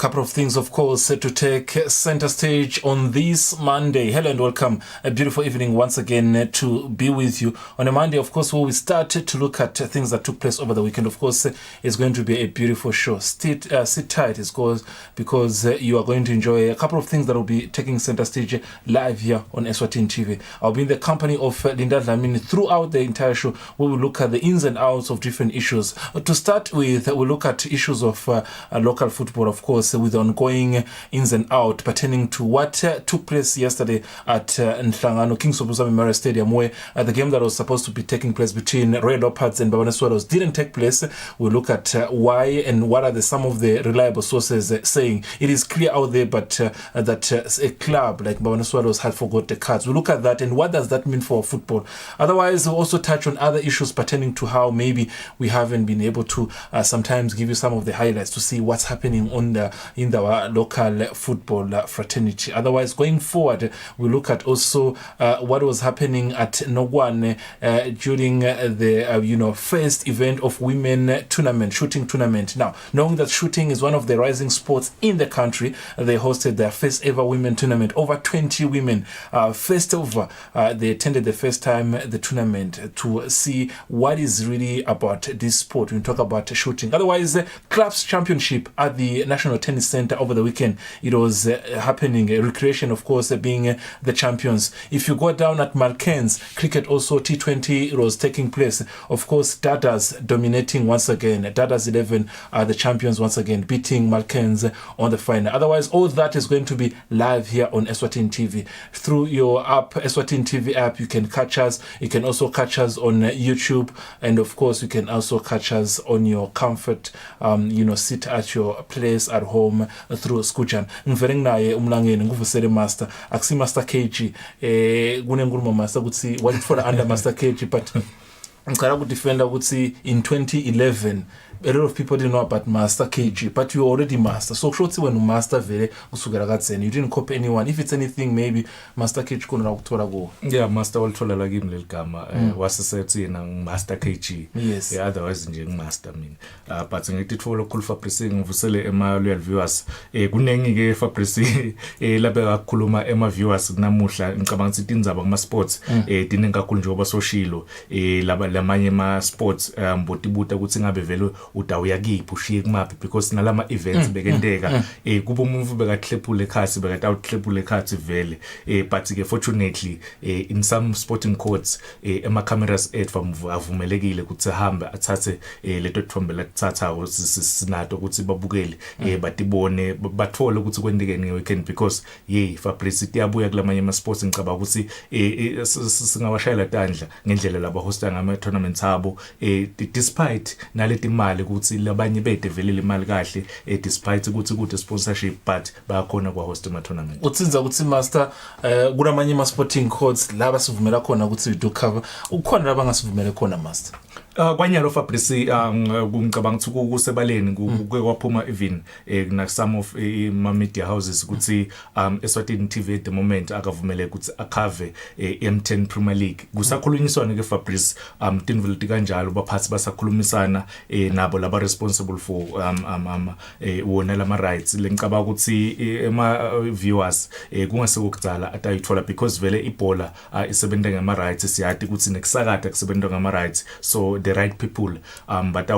couple of things, of course, to take center stage on this Monday. Hello and welcome. A beautiful evening once again to be with you. On a Monday, of course, where we started to look at things that took place over the weekend. Of course, it's going to be a beautiful show. Sit tight, because you are going to enjoy a couple of things that will be taking center stage live here on Eswatini TV. I'll be in the company of Linda Dlamini throughout the entire show, where we look at the ins and outs of different issues. To start with, we'll look at issues of local football, of course, with ongoing ins and outs pertaining to what took place yesterday at Nhlangano King Sobukwe Memorial Stadium, where the game that was supposed to be taking place between Red Leopards and Bafana Swallows didn't take place. We'll look at why and what are some of the reliable sources saying. It is clear out there, but that a club like Bafana Swallows had forgot the cards. We'll look at that and what does that mean for football. Otherwise, we'll also touch on other issues pertaining to how maybe we haven't been able to sometimes give you some of the highlights to see what's happening in our local football fraternity. Otherwise, going forward, we look at also what was happening at Nogwane during the first event of women tournament, shooting tournament. Now, knowing that shooting is one of the rising sports in the country, they hosted their first ever women tournament. Over 20 women, they attended the first time the tournament to see what is really about this sport. We talk about shooting. Otherwise, clubs championship at the National Tennis Center over the weekend. It was happening. Recreation, of course, being the champions. If you go down at Malkens, cricket also T20, it was taking place. Of course, Dadas dominating once again. Dadas 11 are the champions once again, beating Malkens on the final. Otherwise, all that is going to be live here on Eswatini TV. Through your app, Eswatini TV app, you can catch us. You can also catch us on YouTube. And of course, you can also catch us on your comfort, sit at your place at home through Skuchan. Ngivele naye umlangeni nguvusele master. Akusi Master KG. Kunenkulumo master ukuthi what for under Master KG, but ngicela ukudefenda ukuthi in 2011 a lot of people didn't know about Master KG, but you already master. So shortly when you master vele kusukela katseni, you didn't copy anyone. If it's anything, maybe Master KG kona ukuthola go. Yeah, Master walthola la kimi leligama wasesethi yena Master KG. Yes. Yeah, otherwise nje ngmaster mina. But ngithi follow cool Fabrice ngivusele ema loyal viewers. Kunengi ke Fabrice labe kakhuluma ema viewers namuhla ngicabanga ukuthi indzaba kuma sports dine kakhulu njengoba soshilo lamanye ma sports mbotibuta ukuthi ngabe vele utawuya kiphi ushiye kumaphi because nalama events bekenteka kuba umuntu bekahlephule ekhasi bekatawuhlephule ekhasi vele but ke fortunately in some sporting courts ema cameras ethu avumelekile ukuthi ahambe athathe leto thombe lakuthatha sinato ukuthi babukele batibone bathole ukuthi kwendeke ngeweekend because Fabrice iyabuya kulamanye ama sports ngicaba ukuthi singawashayela tandla ngendlela laba hosta ngama tournaments abo despite naleti imali ukuthi labanye bedevelele imali kahle despite ukuthi kude sponsorship but bayakhona kwa host ama tournament. Utsinza ukuthi master kulamanye ama sporting courts laba sivumela khona ukuthi we do cover. Ukhona laba ngasivumela khona master. Kwanyalo Fabrice ngicabanga ukuthi kusebaleni kwaphuma even na some of ma media houses ukuthi Eswatini TV at the moment akavumele ukuthi akhave M10 Premier League. Kusakhulunyiswana ke Fabrice Temidlalo kanjalo baphathi basakhulumisana nabo laba responsible for wona lama rights. Lengicabanga ukuthi ema viewers kungasekudala atayithola because vele ibhola isebenza ngama rights siyati ukuthi nekusakata kusebenza ngama rights, so the right people but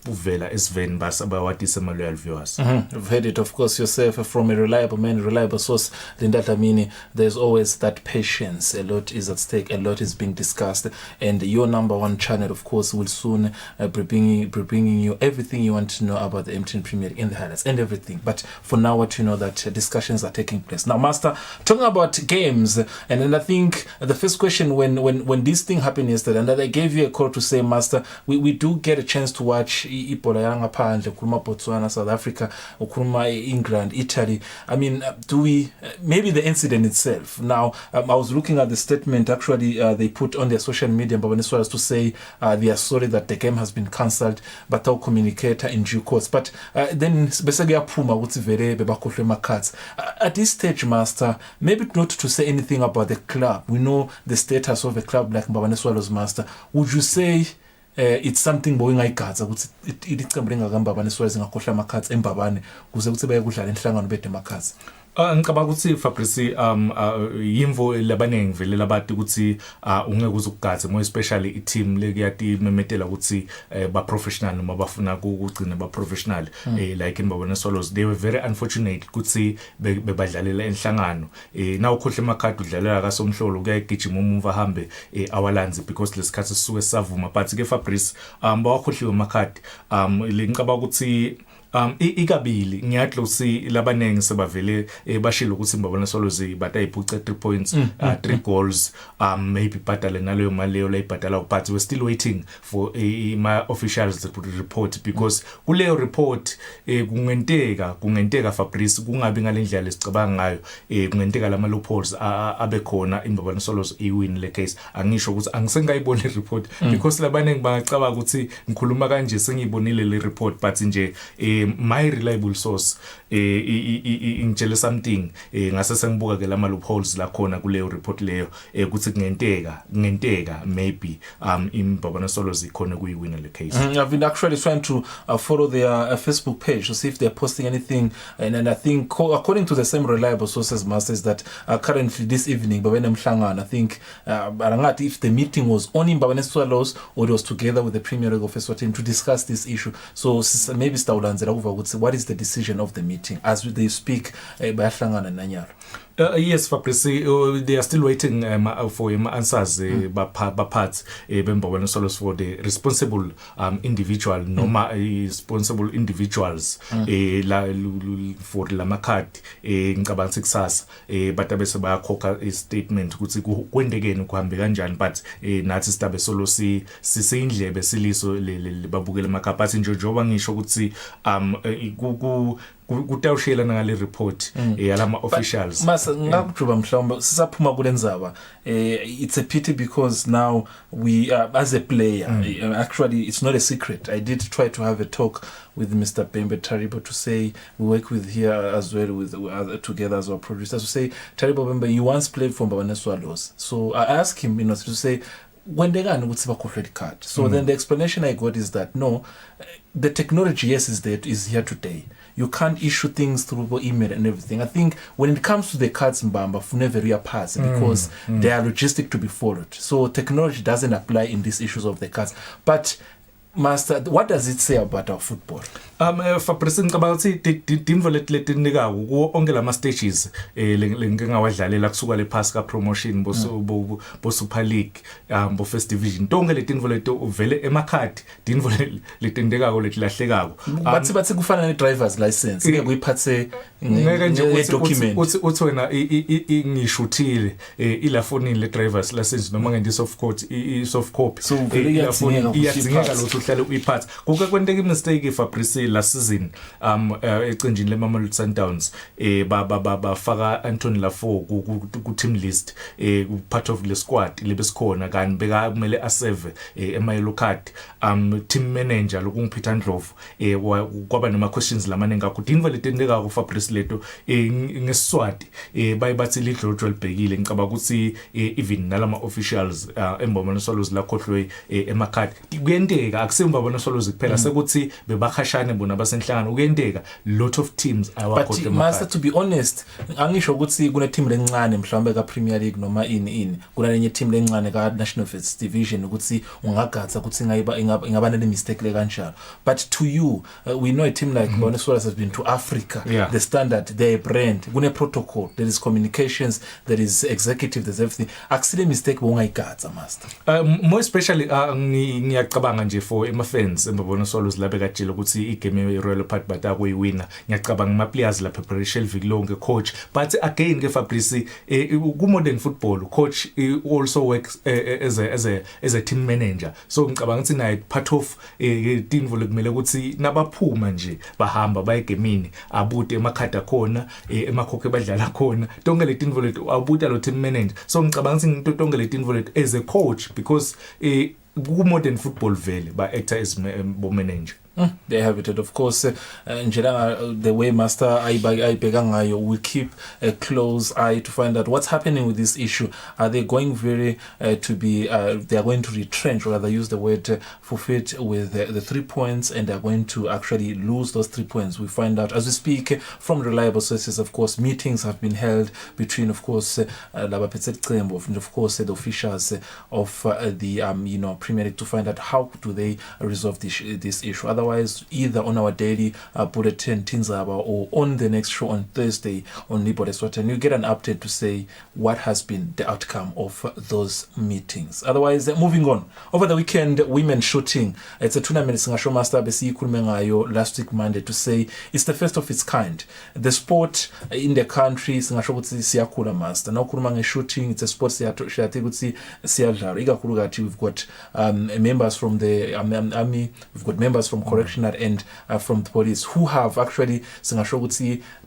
uvela esven basabawatisa ma loyal viewers. You've heard it, of course, yourself from a reliable source, Linda Dlamini. There's always that patience. A lot is at stake, a lot is being discussed, and your number one channel, of course, will soon be bringing you everything you want to know about the M10 Premier League and the highlights and everything. But for now, what you know that discussions are taking place. Now, Master, talking about games, and then I think the first question when this thing happened yesterday, and that I gave you a call to say, Master, we do get a chance to watch ipola yanga phandle ukhuluma Botswana, South Africa, ukhuluma England, Italy. I mean, do we maybe the incident itself? Now, I was looking at the statement actually they put on their social media to say they are sorry that the game has been cancelled, but they'll communicate in due course. But then at this stage, Master, maybe not to say anything about the club. We know the status of a club like Bafana Swallows, Master. Would you say it's something boyingayigadza ukuthi ilicembu lingakambabane siwaye singakhohla amakhathi embabane kuze ukuthi baye kudlala enhlangano bede amakhathi. Ngicabanga ukuthi Fabrice yimvo labanenge vele labathi ukuthi ungeke uzukugadze more especially i-team lekuyati memetela ukuthi ba professional noma bafuna ukugcina ba professional like imbabane Swallows. They were very unfortunate ukuthi bebadlalela enhlangano na ukhohle emakhadi udlalela kaSomhlolo kuyagijima umuva hambe awalanzi because lesikhathi sisuke savuma but ke Fabrice bawakhohliwe emakhadi ngicabanga ukuthi ikabili ngiyathi usi labanenge sebavele bashilo ukuthi imbabane Swallows batayiphuca 3 points 3 goals maybe bhatale naleyo mali leyo layibhatala but we're still waiting for my officials to report because kuleyo report kungenteka Fabrice kungabi ngalendlela esicabanga ngayo kungenteka lama loopholes abe khona imbabane Swallows iwin le case angisho ukuthi angisengayibona i report because labanenge bangacabanga ukuthi ngikhuluma kanje sengiyibonile le report but nje my reliable source ingitshela something ngase sengibuka ke lama loopholes la khona kuleyo report leyo ukuthi kungenteka maybe imbabane Swallows ikhona kuyiwina le case. I've been actually trying to follow their Facebook page to see if they're posting anything and I think according to the same reliable sources masters that currently this evening babene mhlangano I think arangathi if the meeting was on imbabane Swallows or it was together with the Premier League of Eswatini to discuss this issue, so maybe stawulanzela over what is the decision of the meeting as they speak bayahlangana nanyalo. Yes, Fabrice, they are still waiting for answers baphathi bembabane Swallows for the responsible individual noma responsible individuals for lamakhadi ngicabanga kusasa but abese bayakhokha i statement ukuthi kwendekeni kuhambe kanjani but nathi sitabe solo sisindlebe siliso babukela emakhaya but njoba ngisho ukuthi kutawushela ngale report yalama officials. Masa ngakujuba mhlawumbe sisaphuma kulendzaba it's a pity because now we as a player actually it's not a secret. I did try to have a talk with Mr. Bembe Taribo to say we work with here as well with together as our producers to say Taribo Bembe you once played for Mbabane Swallows, so I asked him to say when they got the card. So then the explanation I got is that no, the technology yes is here today. You can't issue things through email and everything. I think when it comes to the cards Mbamba funeveria pass because they are logistic to be followed. So technology doesn't apply in these issues of the cards. But Master, what does it say about our football? Fabrice ngicabanga ukuthi timvo letinika onke lama stages lengingawadlalela kusuka le pass ka promotion bo Super League bo First Division tonke letinvo leto uvele emakhadi tinvo letindekako letilahlekako bathi kufana ne driver's license ngeke uyiphathe document uthi wena ngishuthile ila phone le driver's license noma ngendi soft copy so iyadzingeka lokho uhlale uyiphatha kuke kwenteka imistake Fabrice last season ecenjini le Mamelodi Sundowns bafaka Anthony Lafo ku team list part of the squad lebesikhona kanti beka kumele aseve emayelo card team manager lokungiphetha Ndlovu kwaba nama questions lamaningi kakhulu indvo letendeka ku Fabrice leto ngeSiswati bayibathi lidlodlo libhekile ngicaba ukuthi even nalama officials embabane Swallows la khohlwe emakhadi kuyenteka akusimbabane Swallows kuphela sekuthi bebakhashane bona basenhlangano kuyenteka lot of teams awakhohle but master to be honest angisho ukuthi kune team lencane mhlawumbe ka Premier League noma in kunenye team lencane ka National First Division ukuthi ungagatsa ukuthi ingaba ne mistake le kanjalo but to you we know a team like Mbabane Swallows has been to Africa. The standard, their brand, kune protocol, there is communications, there is executive, there's everything. Akusile mistake bongayigatsa master. More especially ngiyacabanga nje for ama fans Mbabane Swallows la bekatshela ukuthi igame ye Royal Party batakuyiwina ngiyacabanga ama players la preparation viki lonke coach but again ke Fabrice ku modern football coach also works as a team manager, so ngicabanga ukuthi naye part of team volekumele ukuthi nabaphuma nje bahamba bayegemini abude emakhada khona emakhokhe badlala khona tonke le team volet abuda lo team manager, so ngicabanga ukuthi into tonke le team volet as a coach because ku modern football vele ba actor as bo manager. They have it. And of course, the way Master Aibegangayo will keep a close eye to find out what's happening with this issue. Are they going they are going to retrench, or rather use the word forfeit with the 3 points, and they're going to actually lose those 3 points? We find out as we speak from reliable sources. Of course, meetings have been held between, of course, and of course the officials of the Premier League to find out how do they resolve this issue. Otherwise, either on our daily bulletin Tinzaba or on the next show on Thursday on Libo Eswatini, you get an update to say what has been the outcome of those meetings. Otherwise, moving on. Over the weekend, women shooting. It's a tournament singasho Master Besi Kulmengayo last week Monday to say it's the first of its kind. The sport in the country singasho kutsi siyakula Master. Now kulumanga shooting, it's a sport siyati kutsi siyadlala. Igakulugati, we've got members from the army, we've got members from correctional and from the police who have actually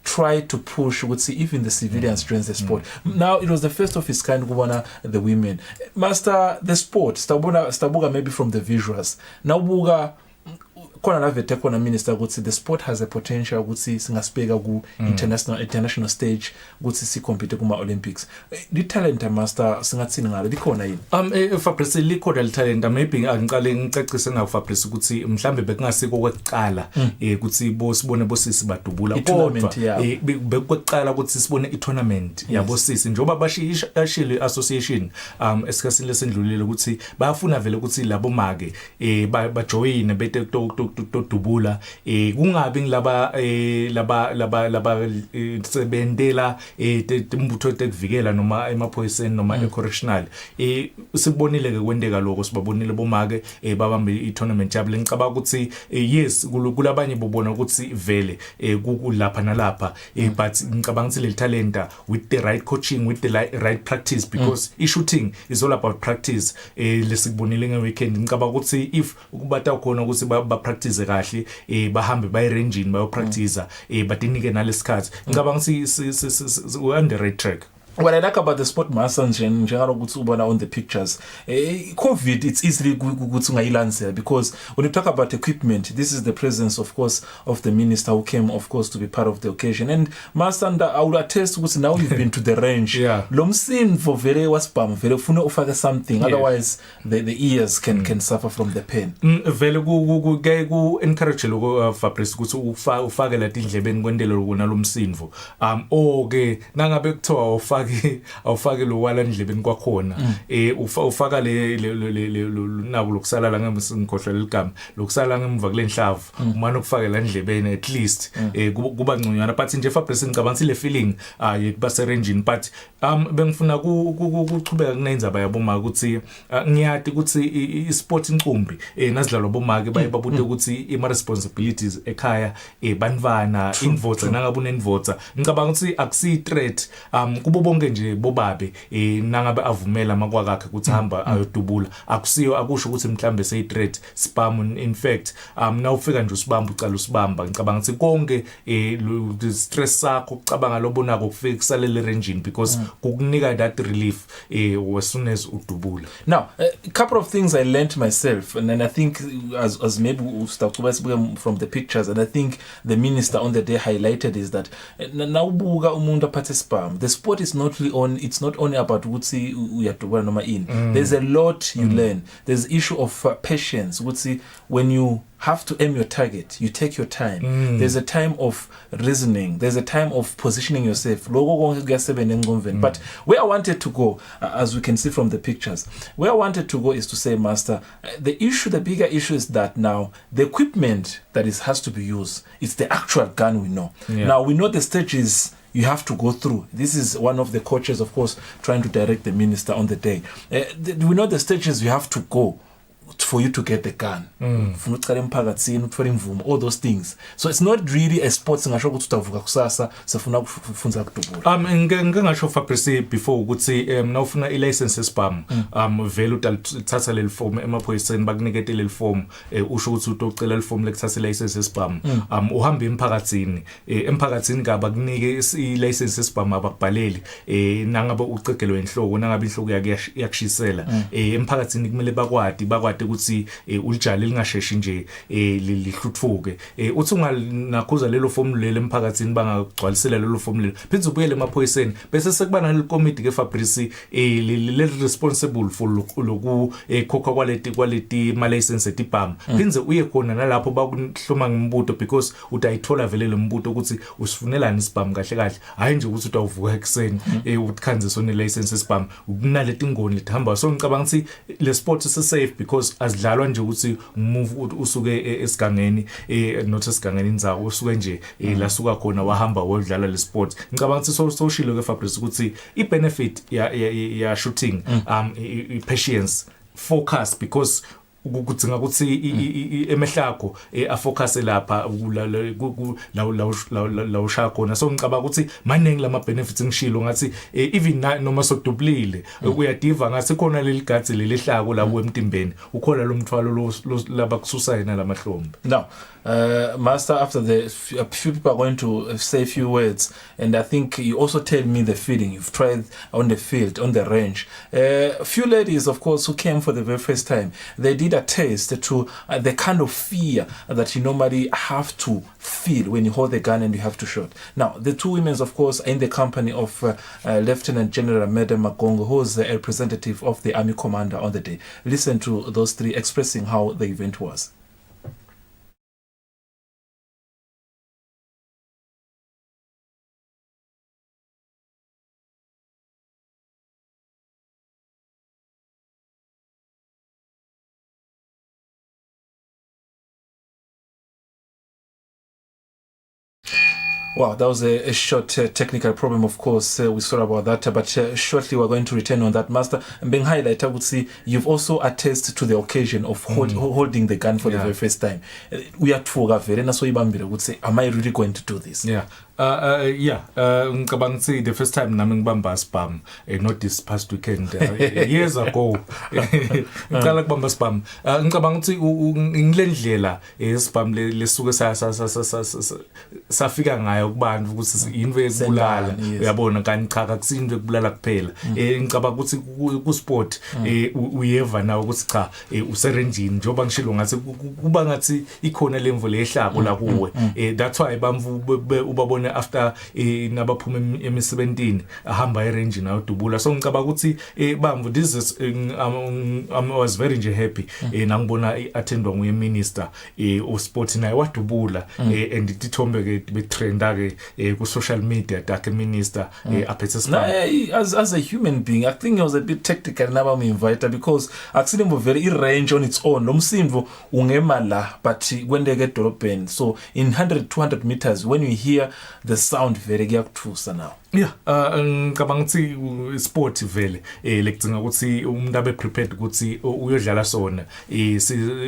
try to push even the civilians join the sport. Now it was the first of its kind kubona the women. Master, the sport stabuga maybe from the visuals. Now buga kona na vete kona minister gutsi the sport has a potential gutsi singaspeka ku international stage gutsi si compete kuma Olympics. The talent Master singatsini ngalo likhona yini? Fabrice likhona le talent, maybe angiqale ngicacise ngawo Fabrice ukuthi mhlambe bekungasiko kweqala ukuthi sibone bosisi badubula, kodwa bekuqala ukuthi sibone i-tournament yabosisi njoba bashile association esikhathini lesendlulile ukuthi bayafuna vele ukuthi labo make bajoyine bete dubula kungabi laba sebendela imbutho ekuvikela noma emaphoyiseni noma ecorrectional. Sibonile ke kwendeka lokho, sibabonile bomake babambe i-tournament yabo. Ngicabanga ukuthi yes kulabanye bobona ukuthi vele kukulapha nalapha, but ngicabanga ukuthi le talenta with the right coaching, with the right practice, because shooting is all about practice. Lesikubonile ngeweekend ngicabanga ukuthi if ukubata khona ukuthi ba practice kahle bahambe baye rangeini bayo practice badinike nalesikhathi ngicabanga we on the right track. What I like about the sport master on the pictures, COVID, it's easily good because when you talk about equipment, this is the presence, of course, of the minister who came, of course, to be part of the occasion. And Master, I will attest now you've been to the range. Lomsin for very waspam, very funo offer something. Otherwise, the ears can suffer from the pain. Vele ku encourage lo Fabrice ukuthi ufake la tindlebeni kwendelo kona lomsinvo. Okay, nangabe kuthiwa awufake lo wala endlebeni kwakhona ufaka le nabo lokusala la ngimkhohlela igama lokusala ngemva kule nhlavu umane ukufake la endlebeni at least kuba ngconywana. But nje Fabrice ngicabanga le feeling yekuba serangini, but bengifuna kuchubeka kunenzaba yaboma ukuthi ngiyati ukuthi isport incumbi nazidlalwa bomake baye babute ukuthi ima responsibilities ekhaya banivana invota nangabe unenvota. Ngicabanga ukuthi akusi threat kubo bonke nje bobabe nangabe avumela makwakhe ukuthi hamba ayodubula, akusho ukuthi mhlambe say threat spam. In fact na ufika nje usibamba ucala usibamba. Ngicabanga ukuthi konke the stress sakho ucabanga lobonako kufika kusalele rangeini because kukunika that relief as soon as udubula. Now a couple of things I learned myself, and then I think as maybe we'll start from the pictures, and I think the minister on the day highlighted is that now buga umuntu aphathe spam. The sport is not really it's not only about wutsi uyadubula noma in. There's a lot you learn. There's issue of patience. Wutsi when you have to aim your target, you take your time. There's a time of reasoning. There's a time of positioning yourself. But where I wanted to go, as we can see from the pictures, where I wanted to go is to say, Master, the bigger issue is that now the equipment that has to be used, it's the actual gun we know. Now we know the stages you have to go through. This is one of the coaches, of course, trying to direct the minister on the day. We know the stages you have to go for you to get the gun. All those things. So it's not really a sport singasho ukuthi utavuka kusasa sifuna kufunza kudubula. Ngingasho Fabrice before ukuthi na ufuna i-license spam vele uthatha le form emaphoyiseni bakunikete le form usho ukuthi utocela le form lekuthatha i-license spam uhamba emphakathini kaba kunike i-license spam abakubhaleli nangabe ucegelwe inhloko nangabe inhloko yakushisela emphakathini kumele bakwadi ukwati ukuthi ulijali lingasheshi nje lihluthuke uthi ungalinakuza lelo fomu lelo emphakathini bangagcwalisela lelo fomu lelo phindze ubuyele emaphoyiseni bese sekuba naleli committee ke Fabrice le responsible for loku khokha quality ma license etibhamu phindze uye khona nalapho bakuhloma ngimbuto because utayithola vele lo mbuto ukuthi usifunelani isibhamu kahle kahle hayi nje ukuthi utawuvuka ekseni ukukhanzisa one license isibhamu kunaleti ngoni lihamba so ngicabanga ukuthi le sport is safe because azidlalwa nje ukuthi move usuke esigangeni not esigangeni inzawo usuke nje la suka khona wahamba wodlala le sport ngicabanga ukuthi soshilo ke Fabrice ukuthi I benefit ya shooting patience focus because ukudzinga ukuthi emehlakho afocus lapha la ushaya khona so ngicabanga ukuthi maningi lama benefits ngishilo ngathi even noma sodublile uyadiva ngathi khona leli gadzi lelihlako la emtimbeni ukhola lo mthwalo laba kususayina lamahlombe. Now Master, after a few people are going to say a few words, and I think you also tell me the feeling you've tried on the field, on the range. A few ladies, of course, who came for the very first time, they did a taste to the kind of fear that you normally have to feel when you hold the gun and you have to shoot. Now, the two women, of course, are in the company of Lieutenant General Madam Magongo, who is the representative of the Army Commander on the day. Listen to those three expressing how the event was. Wow, that was a short technical problem, of course. We saw about that, but shortly we're going to return on that, Master. And being highlighted, I would say you've also attested to the occasion of holding the gun for the very first time. We are would say, am I really going to do this? Yeah. Ngicabanga ukuthi the first time nami ngibamba spam not this past weekend years ago ngicala kubamba spam ngicabanga ukuthi ngilendlela spam lesuke safika ngayo kubantu ukuthi into ekubulala uyabona kanti cha akusinto ekubulala kuphela ngicabanga ukuthi ku sport uyeva nawo ukuthi cha userenjini njoba ngishilo ngathi kuba ngathi ikhona lemvu lehlabo la kuwe that's why bamvu ubabona after nabaphuma emisebentini ahamba erange nayo dubula so ngicabanga ukuthi bamvu this is I was very nje happy nangibona attendwa nguye minister of sport naye wadubula and itithombe ke betrenda ke ku social media dakhe minister aphethe spam as a human being I think it was a bit tactical naba me invite because akusilembo very range on its own lomsimvo ungema la but kwendeke edolobheni so in 100-200 meters when you hear the sound very kuyakuthusa now. Yeah, ngicabanga ukuthi sport vele lekudzinga ukuthi umuntu abe prepared ukuthi uyodlala sona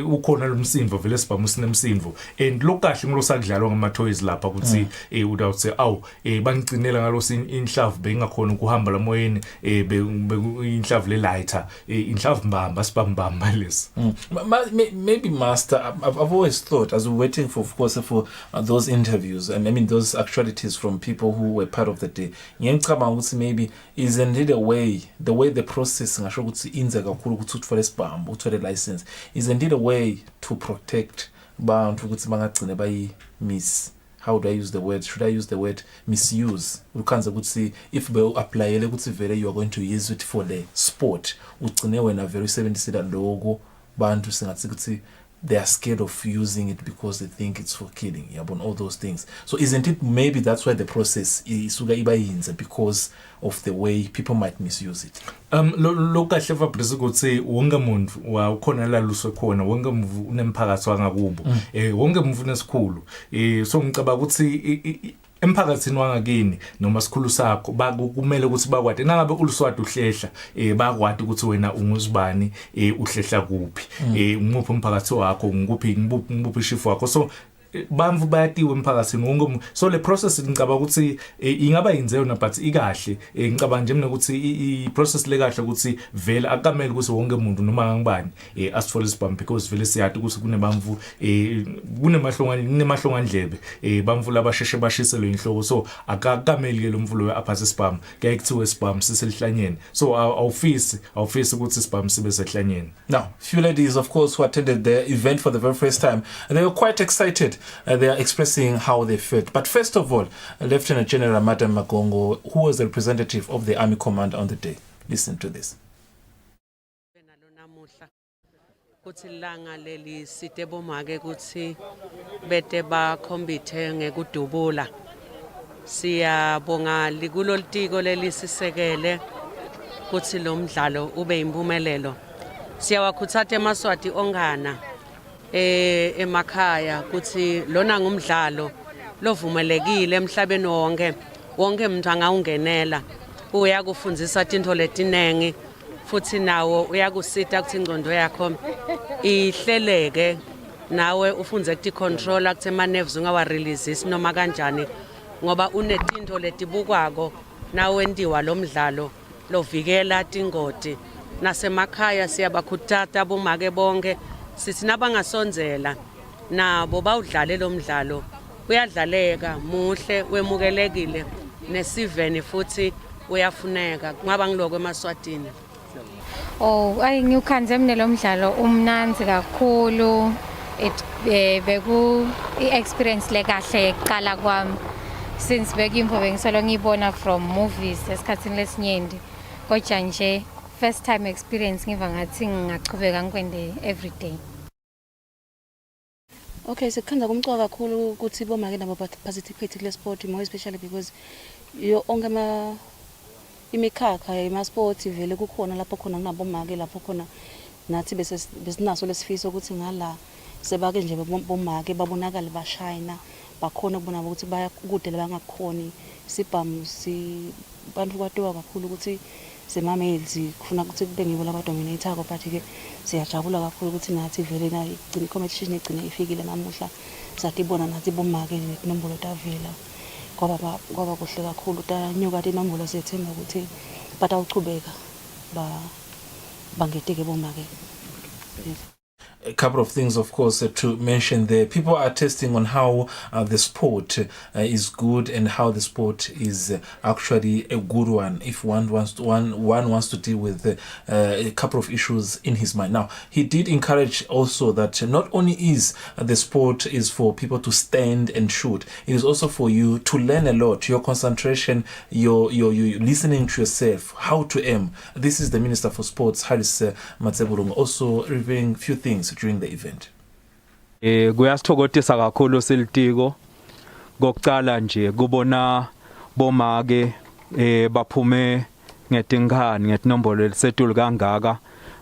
ukhona lo msimvo vele sibhamu sinemsimvo and lokahle ngilosakudlalwa ngama toys lapha ukuthi udawuthi awu bangicinela ngalosi inhlavu bengakhona ukuhamba lamoyeni inhlavu le lighter inhlavu mbamba sibambamba lesi. Maybe Master, I've always thought as we're waiting for, of course, for those interviews and I mean those actualities from people who were part of the day. Ngicabanga ukuthi maybe isn't it the way the process ngasho ukuthi inze kakhulu ukuthi uthole sibhamu uthole license isn't it a way to protect bantu ukuthi bangagcine bayi miss. How do I use the word? Should I use the word misuse? Ukhanze ukuthi if be applyele ukuthi vele you are going to use it for the sport ugcine wena very 70 logo bantu singathi ukuthi they are scared of using it because they think it's for killing, all those things. So isn't it maybe that's why the process isuka iba yinze because of the way people might misuse it? Lo kahle Fabrice ukuthi wonke umuntu ukhona la luswe khona wonke umuntu unemphakathi wangakubo wonke umuntu unesikhulu so ngicabanga ukuthi emphakathini wangakini noma sikhulu sakho kumele ukuthi bakwade nangabe uluswadi uhlehla bakwade ukuthi wena unguzibani uhlehla kuphi nguphi umphakathi wakho nguphi ishifu wakho so bamvu bayatiwe emphakathini wonke so le process ngicabanga ukuthi ingaba yinzeyo na but ikahle ngicabanga nje mina ukuthi I process le kahle ukuthi vele akamele ukuthi wonke umuntu noma ngibani asithole isibhamu because vele siyati ukuthi kunebamvu kunemahlongandlebe bamvu labasheshe bashisele inhloko so akakameli ke lo mvulo weaphase isibhamu kuyaye kuthiwe isibhamu siselihlanyeni so awufisi ukuthi isibhamu sibe sehlanyeni. Now, few ladies of course who attended the event for the very first time, and they were quite excited. They are expressing how they felt. But first of all, Lieutenant General Madam Magongo, who was the representative of the Army Commander on the day. Listen to this. Kuthi langa leli site bomake kuthi bete ba khombithe ngekudubula siyabonga likulo litiko lelisisekele kuthi lo mdlalo ube impumelelo siyawakhuthatha emaswati ongana emakhaya kuthi lona ngumdlalo lovumelekile emhlabeni wonke umuntu angawungenela uyakufundzisa into letinengi futhi nawo uyakusita ukuthi ingqondo yakho ihleleke nawe ufunze ukuthi control ukuthi ama nerves ungawa release noma kanjani ngoba unetinto letibukwako nawe wendiwa lo mdlalo lovikela tingoti nasemakhaya siyabakhutata abomake bonke sithi nabangasonzela nabo bawudlale lo mdlalo uyadlaleka muhle wemukelekile nesiveni futhi uyafuneka ngaba ngiloko emaswatini. Ngiwukhanze mina lo mdlalo umnanzi kakhulu beku experience lekahle eqala kwami since bekimpo bengisolo ngibona from movies esikhathini lesinyenti kodwa nje first time experience ngiva ngathi ngingachubeka ngikwende every day. Okay, sikhanza kumcoka kakhulu ukuthi bomake nabo participate kule sport more especially because yo onke imikhakha ema sport vele kukhona lapho khona kunabomake lapho khona nathi besinaso lesifiso ukuthi ngala sebake nje bomake babonakala bashayina bakhona ukubona ukuthi baya kude labangakhoni sibhamu bantu kwatiwa kakhulu ukuthi semamezi kufuna ukuthi kube ngibo labadominator ko but ke siyajabula kakhulu ukuthi nathi vele na igcina competition igcina ifikile namuhla satibona nathi bomake inombolo tavela kwaba kuhle kakhulu tanyuka inombolo sethemba ukuthi batawuchubeka bangeteke bomake. A couple of things, of course, to mention there. People are testing on how the sport is good and how the sport is actually a good one. If one wants to deal with a couple of issues in his mind. Now, he did encourage also that not only is the sport is for people to stand and shoot, it is also for you to learn a lot. Your concentration, your listening to yourself, how to aim. This is the Minister for Sports, Haris Matseburung, also revealing a few things during the event. Kuyasithokotisa kakhulu silitiko kokucala nje kubona bomake baphume ngetinkani ngetinombolo elisetulu kangaka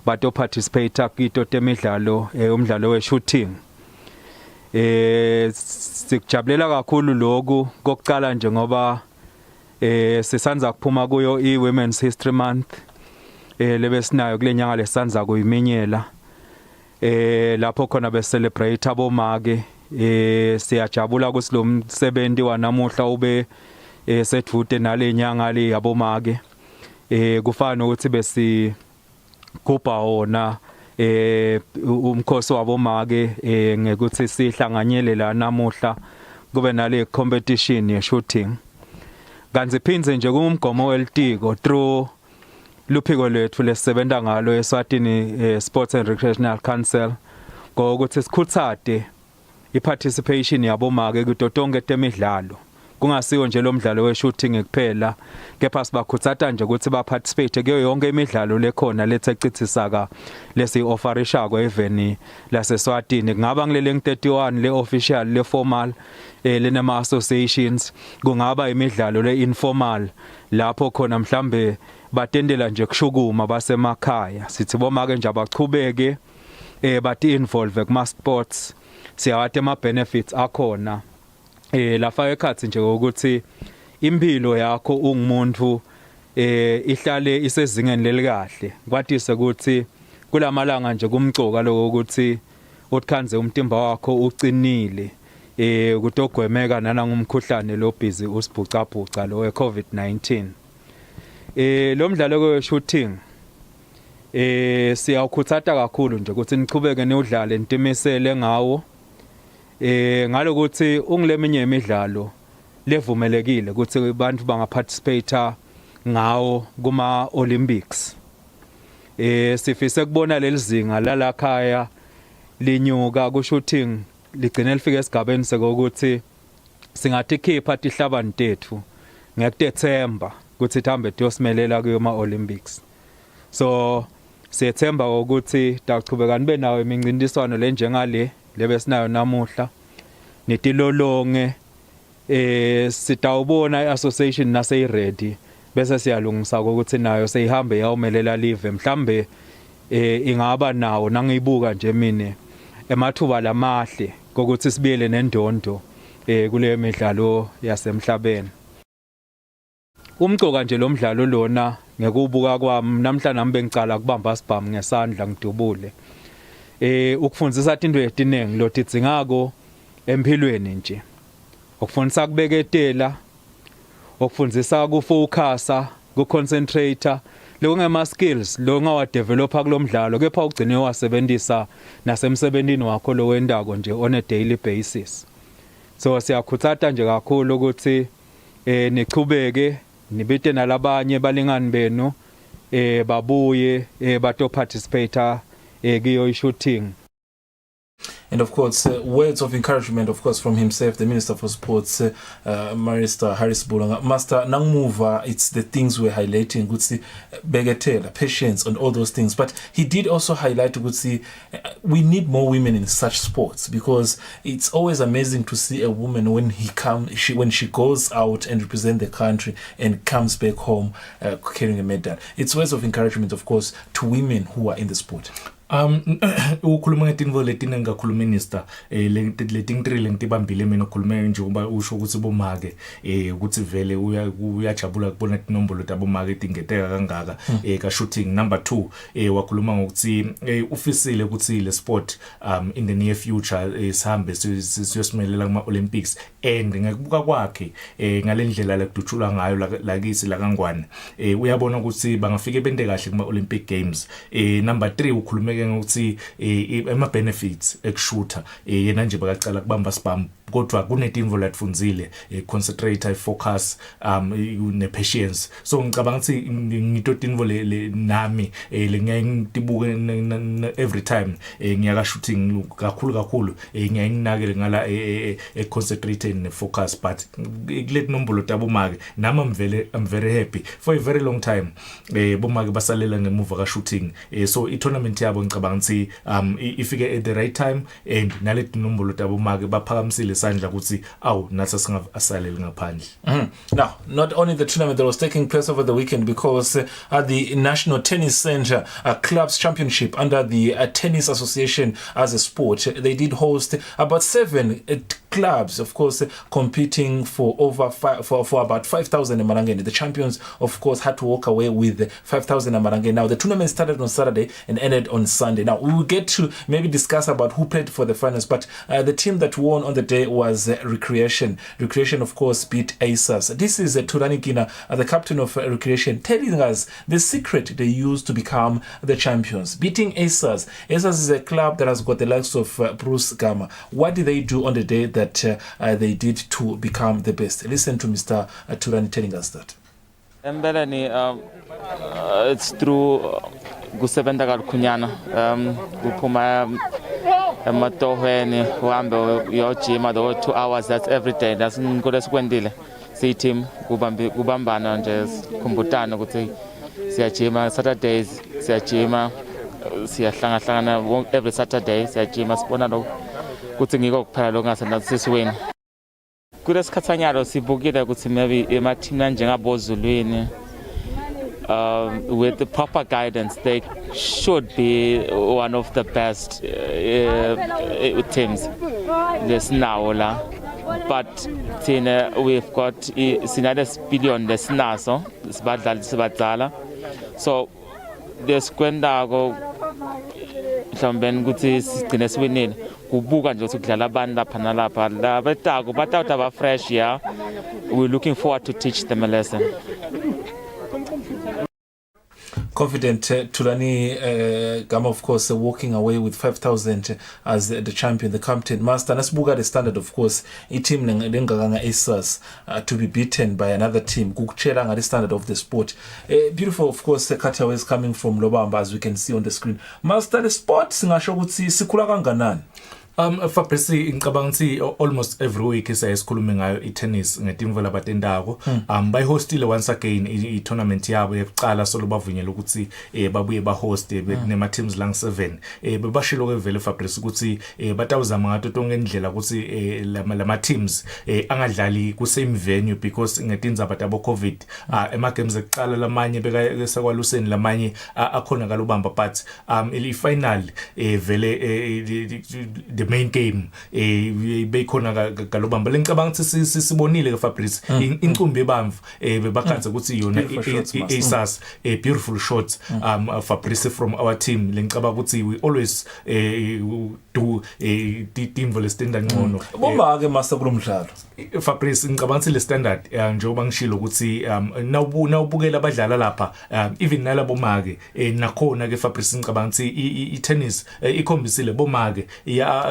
bato participate kito Temidlalo umdlalo we shooting. Sikujabulela kakhulu lokhu kokucala nje ngoba sisanza kuphuma kuyo iWomen's History Month lebesinayo kulenyanga lesanza kuyiminyela lapho khona be celebrate abomake siyajabula ukuthi lo msebenzi wanamuhla ube sethute nalenyanga le yabomake kufana ukuthi besi kupha wona umkhosi wabomake ngekuthi sihlanganyele la namuhla kube nale competition ye shooting kanzi phinze nje kumgomo welitiko through luphiko lwethu lesebenza ngalo Eswatini Sports and Recreational Council ngokuthi sikhuthade iparticipation yabomake kutotonke Temidlalo kungasiwo nje lo mdlalo we shooting kuphela kepha sibakhuthata nje ukuthi ba participate kuyo yonke imidlalo lekhona lethecithisa lesi offerisha kwa event laseSwatini kungaba ngilele nge31 le official le formal lenama associations kungaba imidlalo le informal lapho khona mhlambe batendela nje kushukuma basemakhaya sithi bomake nje abachubeke bati involve kuma sports siyawathe ama benefits akhona lafa ekhathi nje ukuthi impilo yakho ungumuntu ihlale isezingeni lelikahle kwatise ukuthi kulamalanga nje kumcoka lokho ukuthi utkhanze umtimba wakho ucinile kutogwemeka nanangumkhuhlane lo busy usibhucabhuca lo we-COVID-19. Lo mdlalo we shooting siyawukhuthata kakhulu nje ukuthi niqhubeke niwudlale ntimisele ngawo ngalokuthi ungileminye imidlalo levumelekile ukuthi abantu bangaparticipate ngawo kuma Olympics. Sifise kubona lelizinga lalakhaya linyuka ku shooting ligcine lifike esigabeni sekokuthi singathi khipha tihlabani tethu ngekudethemba ukuthi thambe tiyosimelela kuma Olympics. So siyethemba ukuthi taqhubeka nibe nawo imincintiswano lenjengale lebesinayo namuhla netilolonge sitawubona iAssociation nase ready bese siyalungisa ukuthi nayo seyihambe yawumelela live mhlambe ingaba nawo nangiyibuka nje mina emathuba lamahle kokuthi sibiyele nendondo kule midlalo yasemhlabeni. Umgcoka nje lo mdlalo lona ngekubuka kwami namhlanje ngibe ngicala kubamba sibhamu ngesandla ngidubule. Ukufundisa into etinengi lo titsingako empilweni nje. Ukufundisa kubeketela, ukufundisa kufocusa, kuconcentrate, lo ngema skills lo ngawa developa kulomdlalo kepha ugcine wasebenzisa nasemsebenzini wakho lo wendako nje on a daily basis. So siyakhuthata nje kakhulu ukuthi nichubeke nibite nalabanye balingani benu babuye bato participate kiyo shooting. And of course, words of encouragement, of course, from himself, the Minister for Sports, Minister Harris Bulanga. Master Nangmuva, it's the things we're highlighting, good see, bagatelle, patience, and all those things. But he did also highlight, good see, we need more women in such sports because it's always amazing to see a woman when when she goes out and represent the country and comes back home carrying a medal. It's words of encouragement, of course, to women who are in the sport. Ukhuluma ngetinvo letine ngakhuluma minister letingtrile ngitibambile mina ukhuluma nje uba usho ukuthi bomake ukuthi vele uyajabula kubona inombolo tabomake tingeteka kangaka ka shooting. Number 2 wakhuluma ngokuthi ufisile ukuthi le sport in the near future sihambe siyosimelela kuma Olympics and ngekubuka kwakhe ngalendlela lekudutshula ngayo lakisi lakangwane uyabona ukuthi bangafike bende kahle kuma Olympic Games. Number 3 ukhulumeke ngokuthi ema benefits ekushootha yena nje bakacala kubamba sibhamu kodwa kunetinvo latfunzile concentrate, focus, ne patience. So ngicabanga ukuthi ngito tinvo le nami ngiyangitibuke every time ngiyaka shooting kakhulu ngiyanginakele ngala concentrate ne focus but kule nombolo tabomake nami I'm very happy for a very long time bomake basalela ngemuva ka shooting. So I tournament yabo ngicabanga ukuthi ifike at the right time and nale nombolo tabomake baphakamisile sandla ukuthi awu nathi singasaleli ngaphandle. Now, not only the tournament that was taking place over the weekend, because at the National Tennis Center Clubs Championship under the Tennis Association as a sport, they did host about 7 clubs, of course, competing for over for about 5,000 Amarangeni. The champions, of course, had to walk away with 5,000 Amarangeni. Now, the tournament started on Saturday and ended on Sunday. Now, we will get to maybe discuss about who played for the finals, but the team that won on the day was Recreation. Recreation, of course, beat ASAS. This is Turani Kina, the captain of Recreation, telling us the secret they used to become the champions. Beating ASAS. ASAS is a club that has got the likes of Bruce Gama. What did they do on the day that they did to become the best? Listen to Mr. Turani telling us that. It's through Gusevenda Kunyana, Gupuma Matoheni, Wambo, Yochima, 2 hours, that's every day. That's good as Gwendile. See team, Gubambana, and just Kumbutano, Siachima, Saturdays, Siachima, Siachana, every Saturday, Siachima, Sponado, Kutingo, Paralongas, and that's this win. Good as Catanyaro, Sibugida, maybe Martina Janga Bozulini. With the proper guidance, they should be one of the best teams. This now, but we've got Sinades billion this naso, Sbatala. So this Gwendago mhlawumbe ukuthi sigcine siwinile kubuka nje ukuthi kudlala abantu lapha nalapha labetako batawuta ba fresh yeah. We're looking forward to teach them a lesson. Confident Tulani Gama, of course, walking away with 5,000 as the champion, the captain. Master Nasbuga, the standard, of course, a team Lengaganga Esas to be beaten by another team. Kukcheranga, the standard of the sport. Beautiful, of course, Katia is coming from Lobamba, as we can see on the screen. Master, the sport, Singashogutsi, Sikulaganganan. Fabrice ngicabanga ukuthi almost every week sikhulume ngayo i-tennis ngetimvo labatendako bayihostile once again i-tournament yabo yokuqala solo bavunyela ukuthi babuye bahost nema teams lang 7 bebashilo ke vele Fabrice ukuthi batawuzama ngato tonke indlela ukuthi lama teams angadlali ku same venue because ngetindzaba tabo covid ema games ekuqala lamanye beka sekwaluseni lamanye akhona kalubamba but ili final vele the main game beyikhona kalobamba lengicabanga ukuthi sibonile ke Fabrice incumbi ebamvu bebakhanze ukuthi yona isas a beautiful shot Fabrice from our team lengicabanga ukuthi we always do team vele standard ngcono bomba ke master kulomdlalo Fabrice ngicabanga ukuthi le standard njengoba ngishilo ukuthi nawubukela abadlala lapha even nalabo make nakhona ke Fabrice ngicabanga ukuthi i-tennis ikhombisile bomake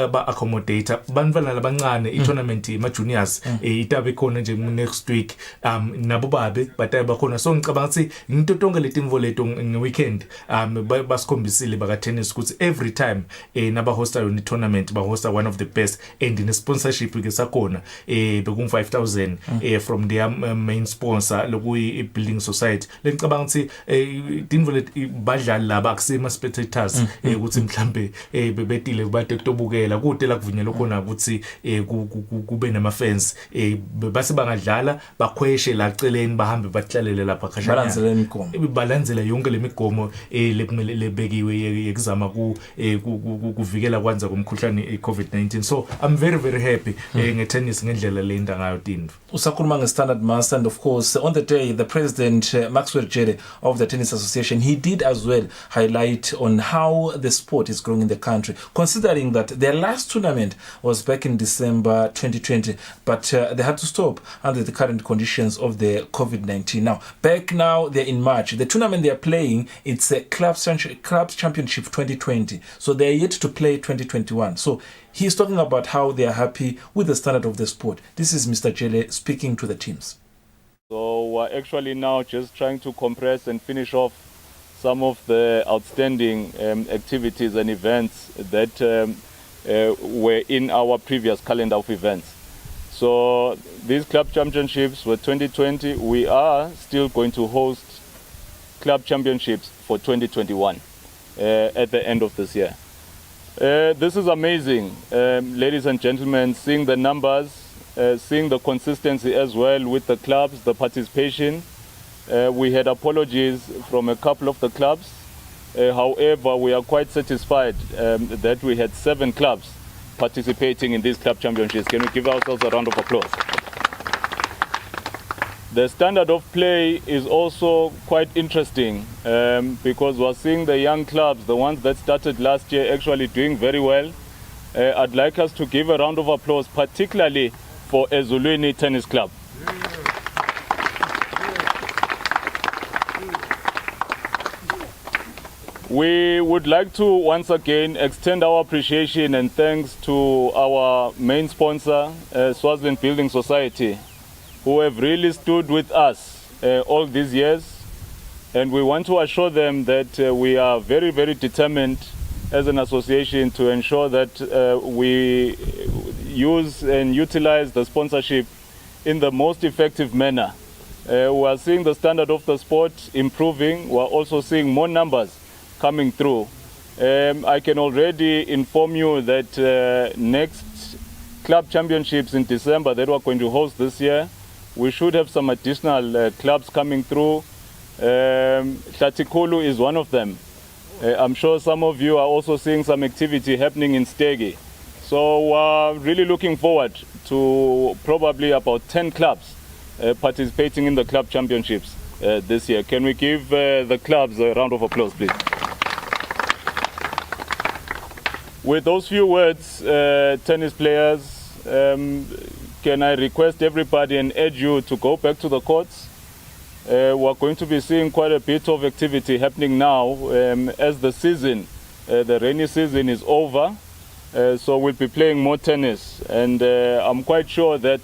ba accommodator bantu labancane i-tournament ma juniors itabe khona nje next week nabo babe bataye bakhona so ngicabanga ukuthi into tonke letimvo leto ngeweekend basikhombisile baka tennis ukuthi every time naba hosta yona i-tournament ba hosta one of the best and in sponsorship ke sakhona bekum 5,000 from their main sponsor lokuyi building society lengicabanga ukuthi timvo badlali laba akusema spectators ukuthi mhlambe bebetile bade kutobukela kude la kuvunyelwa khona ukuthi kube nama fans base bangadlala bakhweshe la celeni bahambe bahlalele lapha khashana balandzela yonke lemigomo lebekiwe yekuzama kuvikela kwanza kumkhuhlane i-COVID-19 so I'm very very happy ngetennis ngendlela lenda ngayo Tindvu usakhuluma nge-standard master and of course on the day the president Maxwell Jere of the Tennis Association he did as well highlight on how the sport is growing in the country considering that their last tournament was back in December 2020 but they had to stop under the current conditions of the COVID-19 now they're in March. The tournament they are playing it's a clubs championship 2020 so they're yet to play 2021 so he's talking about how they are happy with the standard of the sport. This is Mr. Jele speaking to the teams. So we're actually now just trying to compress and finish off some of the outstanding activities and events that were in our previous calendar of events. So these club championships were 2020. We are still going to host club championships for 2021 at the end of this year. This is amazing, ladies and gentlemen, seeing the numbers, seeing the consistency as well with the clubs, the participation. We had apologies from a couple of the clubs. However, we are quite satisfied that we had 7 clubs participating in these club championships. Can we give ourselves a round of applause? The standard of play is also quite interesting because we're seeing the young clubs, the ones that started last year, actually doing very well. I'd like us to give a round of applause, particularly for Eswatini Tennis Club. We would like to once again extend our appreciation and thanks to our main sponsor, Swaziland Building Society, who have really stood with us all these years. And we want to assure them that we are very, very determined as an association to ensure that we use and utilize the sponsorship in the most effective manner. We are seeing the standard of the sport improving. We are also seeing more numbers coming through. I can already inform you that next club championships in December that we're going to host this year, we should have some additional clubs coming through. Hlatikulu is one of them. I'm sure some of you are also seeing some activity happening in Stegi. So we're really looking forward to probably about 10 clubs participating in the club championships this year. Can we give the clubs a round of applause, please? with those few words, tennis players, can I request everybody and urge you to go back to the courts? We're going to be seeing quite a bit of activity happening now as the season, the rainy season is over. So we'll be playing more tennis, and I'm quite sure that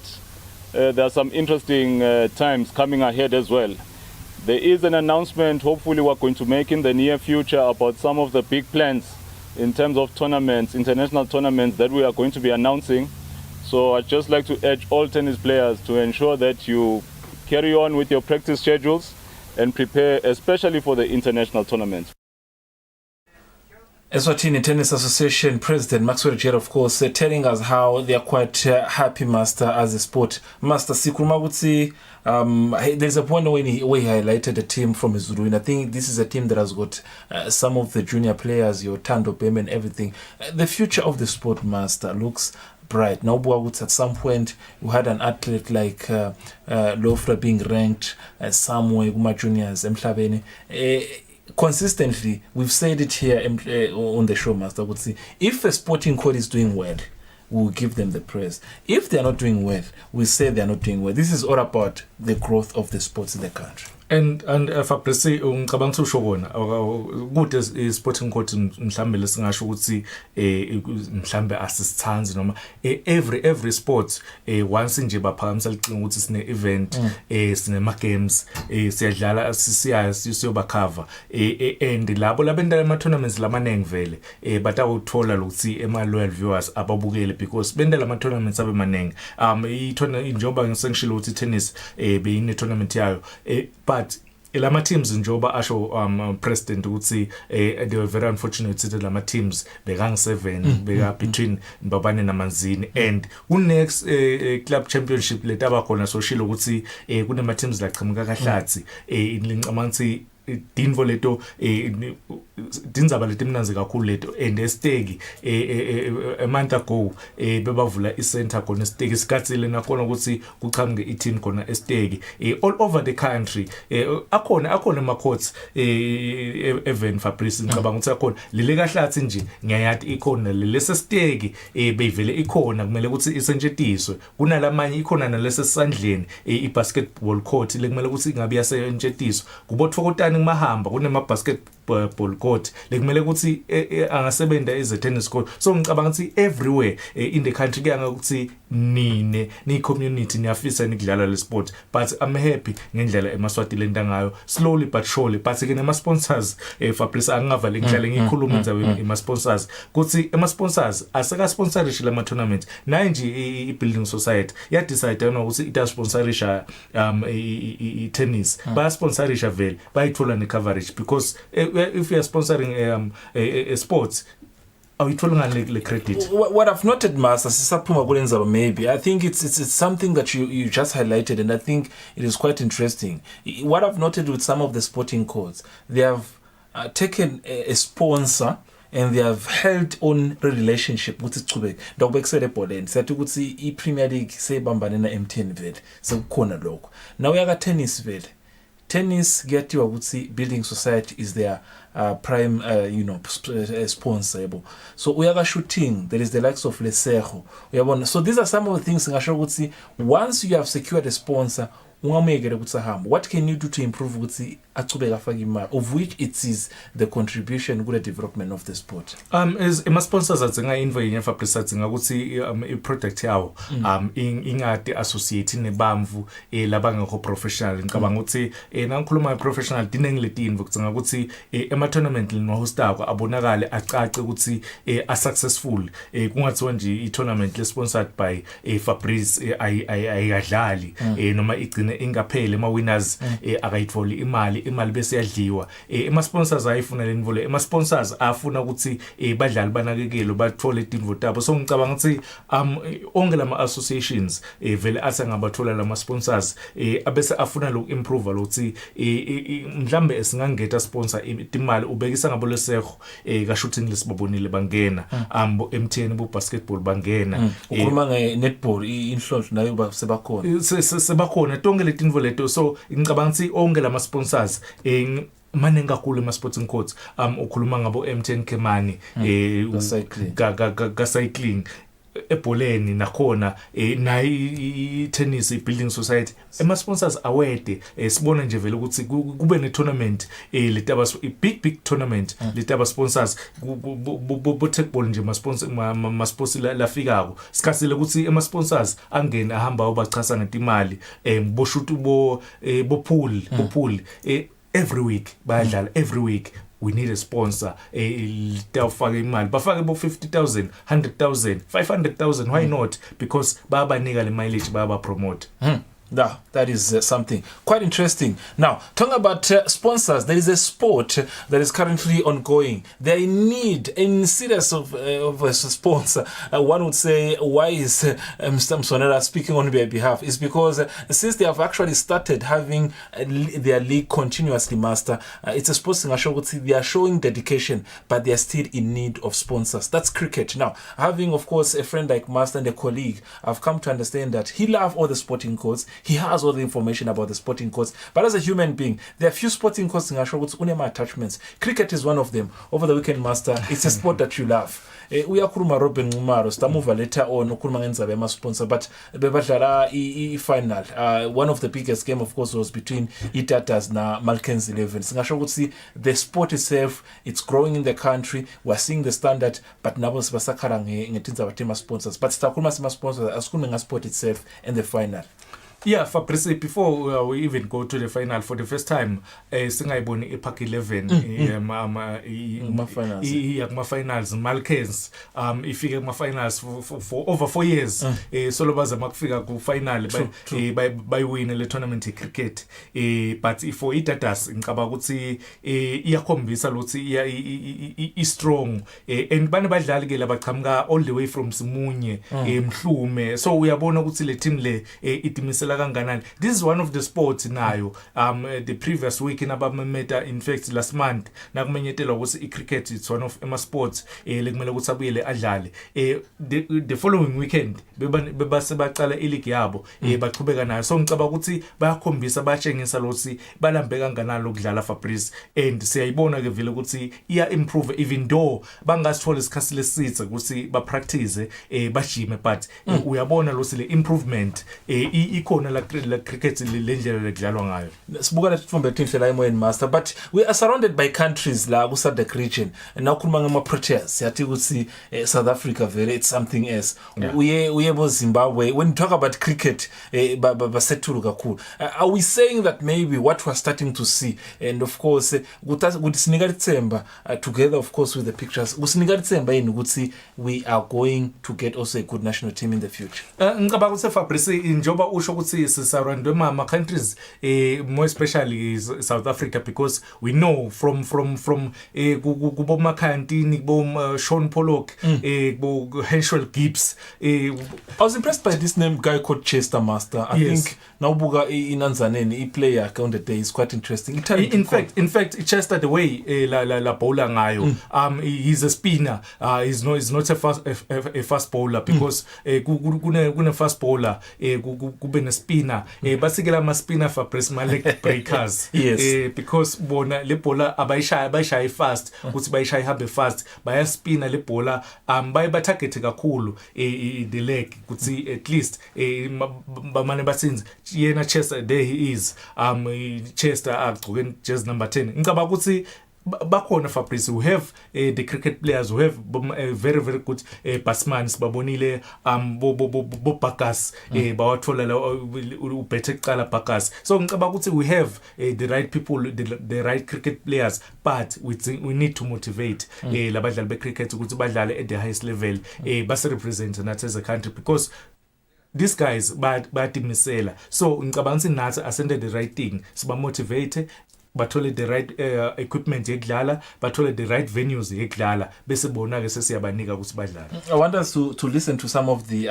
there are some interesting times coming ahead as well. There is an announcement hopefully we're going to make in the near future about some of the big plans in terms of tournaments, international tournaments that we are going to be announcing. So I'd just like to urge all tennis players to ensure that you carry on with your practice schedules and prepare especially for the international tournaments. Eswatini Tennis Association President Maxwell Jere, of course, telling us how they are quite happy, Master, as a sport. Master, Sikuruma would say there's a point when he highlighted a team from Zulu, and I think this is a team that has got some of the junior players, your Tando Bem and everything. The future of the sport, Master, looks bright. Now, at some point, you had an athlete like Lofra being ranked somewhere, Uma Juniors, Mhlabeni. Consistently, we've said it here on the show, Master, would say, if a sporting code is doing well, we'll give them the praise. If they're not doing well, we say they're not doing well. This is all about the growth of the sports in the country. And Fabrice ngicabanga ukuthi usho kona kude sporting court mhlambe lesingasho ukuthi mhlambe asisithanzi noma every sport once nje baphakamisa licinga ukuthi sine event sine ma games siyadlala siyoba cover and labo labenda ama tournaments lamanengi vele batawuthola ukuthi ema loyal viewers ababukele because benda lama tournaments abe manengi njengoba ngisengishilo ukuthi tennis beyine tournament yayo but lama teams njoba asho president ukuthi they were very unfortunate that lama teams bekangu7 beka between Mbabane naManzini and next club championship letaba khona so shilo ukuthi kunema teams la qhamuka kahlathi ngicabanga dinvo leto dindzaba letimnanzi kakhulu leto and estegi a month ago bebavula i-center khona estegi isikhatsile nakhona ukuthi kuqhamuke i-team khona estegi all over the country akhona ama courts even Fabrice ngicabanga ukuthi akhona lele kahlathi nje ngiyayathi ikhona lele sestegi beyivele ikhona kumele ukuthi isentshetiswe kunalamanye ikhona nalese sandleni i-basketball court lekumele ukuthi ingabe yasentshetiswa kubothokotani ngimahamba kunema basketball court lekumele ukuthi angasebenza eze tennis court so ngicabanga ukuthi everywhere in the country kuyanga ukuthi ni community niyafisa nikudlala le sport but I'm happy ngendlela eMaswati ngayo slowly but surely but ke nema sponsors Fabrice angavale ngihlale ngikhuluma nzawe ema sponsors kuthi ema sponsors asaka sponsorish la tournament naye nje i-building society ya decide ukuthi ita sponsorisha tennis ba sponsorisha vele bayithola ne coverage because if you are sponsoring a sports le credit. What I've noted, Master, maybe I think it's something that you just highlighted, and I think it is quite interesting. What I've noted with some of the sporting codes, they have taken a sponsor and they have held on a relationship with Chubek. Dr. Serepolen said to see Premier League say Bambanena MTN vet, so corner logo. Now we have tennis vet. Tennis get you, I would say, building society is their prime, sponsor. So we have a shooting. There is the likes of Lesejo. We have one. So these are some of the things I would see. Once you have secured a sponsor, what can you do to improve of which it is the contribution to the development of the sport? Is my sponsors atsenga info yenye Fabrice atsenga ukuthi I product yawo ingade associate nebamvu labangekho professional ngicabanga ukuthi nangikhuluma professional dineng letinvo kutsenga ukuthi ema tournament lino hostako abonakale acace ukuthi a successful kungathiwa nje I tournament le sponsored by Fabrice ayadlali noma igcine ingaphele ama winners akayitholi imali bese yadliwa ema sponsors ayifuna lenivole ema sponsors afuna ukuthi badlali banakekelo bathole itinvo tabo so ngicabanga ukuthi onke lama associations vele asangabathola lama sponsors abese afuna lo improve ukuthi mhlambe esingangeta sponsor imali ubekisa ngabo Lesejo ka shooting lesibabonile bangena ambo MTN bo basketball bangena ukhuluma nge-netball inhlonhlo nayo sebakhona sebakhona tonke letinvo leto so ngicabanga ukuthi onke lama sponsors maningi kakhulu ema-sporting courts ukhuluma ngabo M10 Kemani cycling ebholeni nakhona na i-tennis i-building society ama-sponsors awede sibona nje vele ukuthi kube ne-tournament letaba big tournament letaba sponsors bo-techball nje ma-sports lafikako sikhasile ukuthi ama-sponsors angene ahamba ubachasa ngetimali boshuthi bo-pool every week bayadlala every week. We need a sponsor. Litawufaka imali. Bafake bo 50,000, 100,000, 500,000. Why not? Because baba niga le mileage baba promote. Yeah, that is something quite interesting. Now, talking about sponsors, there is a sport that is currently ongoing. They are in need, in serious of a sponsor. One would say, why is Mr. Msonera speaking on their behalf? It's because since they have actually started having their league continuously, Master, it's a sports thing. They are showing dedication, but they are still in need of sponsors. That's cricket. Now, having, of course, a friend like Master and a colleague, I've come to understand that he loves all the sporting codes. He has all the information about the sporting courts. But as a human being, there are few sporting courts in Ashwaubethi unema attachments. Cricket is one of them. Over the weekend, Master, it's a sport that you love. We are kuruma Robin Ngumaro. Stamuva later on kuruma ngenza bema sponsor. But bebadlala final. One of the biggest game, of course, was between Itatas na Malkens 11. Ashwaubethi, the sport itself, it's growing in the country. We're seeing the standard. But nabo sibasakara ngetinza batema sponsors. But stakuruma sima sponsors askunenga sport itself in the final. Yeah, Fabrice, before we even go to the final for the first time, singayiboni ePark 11 finals Malkens ifike kuma-finals for over 4 years solo bazama kufika ku-final bayiwine le tournament cricket but for Itatas ngicabanga ukuthi iyakhombisa ukuthi i-strong and bane badlali ke labaqhamuka all the way from Simunye Mhlume, so uyabona ukuthi le team le itimisela kanganani. This is one of the sports nayo the previous week nabameta in fact last month nakumenyetela ukuthi i-cricket it's one of ema sports lekumele ukuthi abuyele adlale the following weekend bebasebaqala ileague yabo baqhubeka nayo, so ngicabanga ukuthi bayakhombisa batshengisa lokuthi balambe kanganani lokudlala Fabrice, and siyayibona ke vele ukuthi iya improve even though bangasithola isikhathi lesithe ukuthi ba practice bajime, but uyabona lokuthi le improvement ikhona la cricket le ndlela lekudlalwa ngayo. Sibuka letfumbe tindlela emoyeni Master, but we are surrounded by countries la ku SADC region. Now khuluma ngama Proteas siyathi ukuthi South Africa vele it's something else. Uye bo Zimbabwe. When you talk about cricket basetulu kakhulu. Are we saying that maybe what we're starting to see, and of course kusinika ithemba together of course with the pictures, kusinika ithemba yini ukuthi we are going to get also a good national team in the future? Ngicabanga ukuthi Fabrice njoba usho ukuthi sisarandwe ama countries more especially South Africa, because we know from kubo Makantini kubo Sean Pollock kubo Henshel Gibbs. I was impressed by this name guy called Chester, Master. I think nawubuka inanzaneni player on the day is quite interesting. In fact Chester the way la bowler ngayo he's a spinner, he's not a fast bowler, because kune fast bowler kube ne spinner basikela ama spinner Fabrice ma leg breakers. Because bona le bowler abayishaya fast ukuthi bayishaya ihambe fast baya spinner le bowler baye target kakhulu the leg ukuthi at least bamane basinze yena Chester there he is Chester agcoke jersey number 10. Ngicabanga ukuthi bakhona Fabrice, we have the cricket players, we have very very good batsmen babonile bo Bakas bawathola la ubethe kuqala Bakas, so ngicabanga ukuthi we have the right people, the right cricket players, but we need to motivate labadlali be cricket ukuthi badlale at the highest level base represent nathi as a country, because these guys batimisela. So ngicabanga ukuthi nathi asende the right thing, siba motivate, bathole the right equipment yekudlala, bathole the right venues yekudlala, bese bona ke sesiyabanika ukuthi badlale. I want us to listen to some of the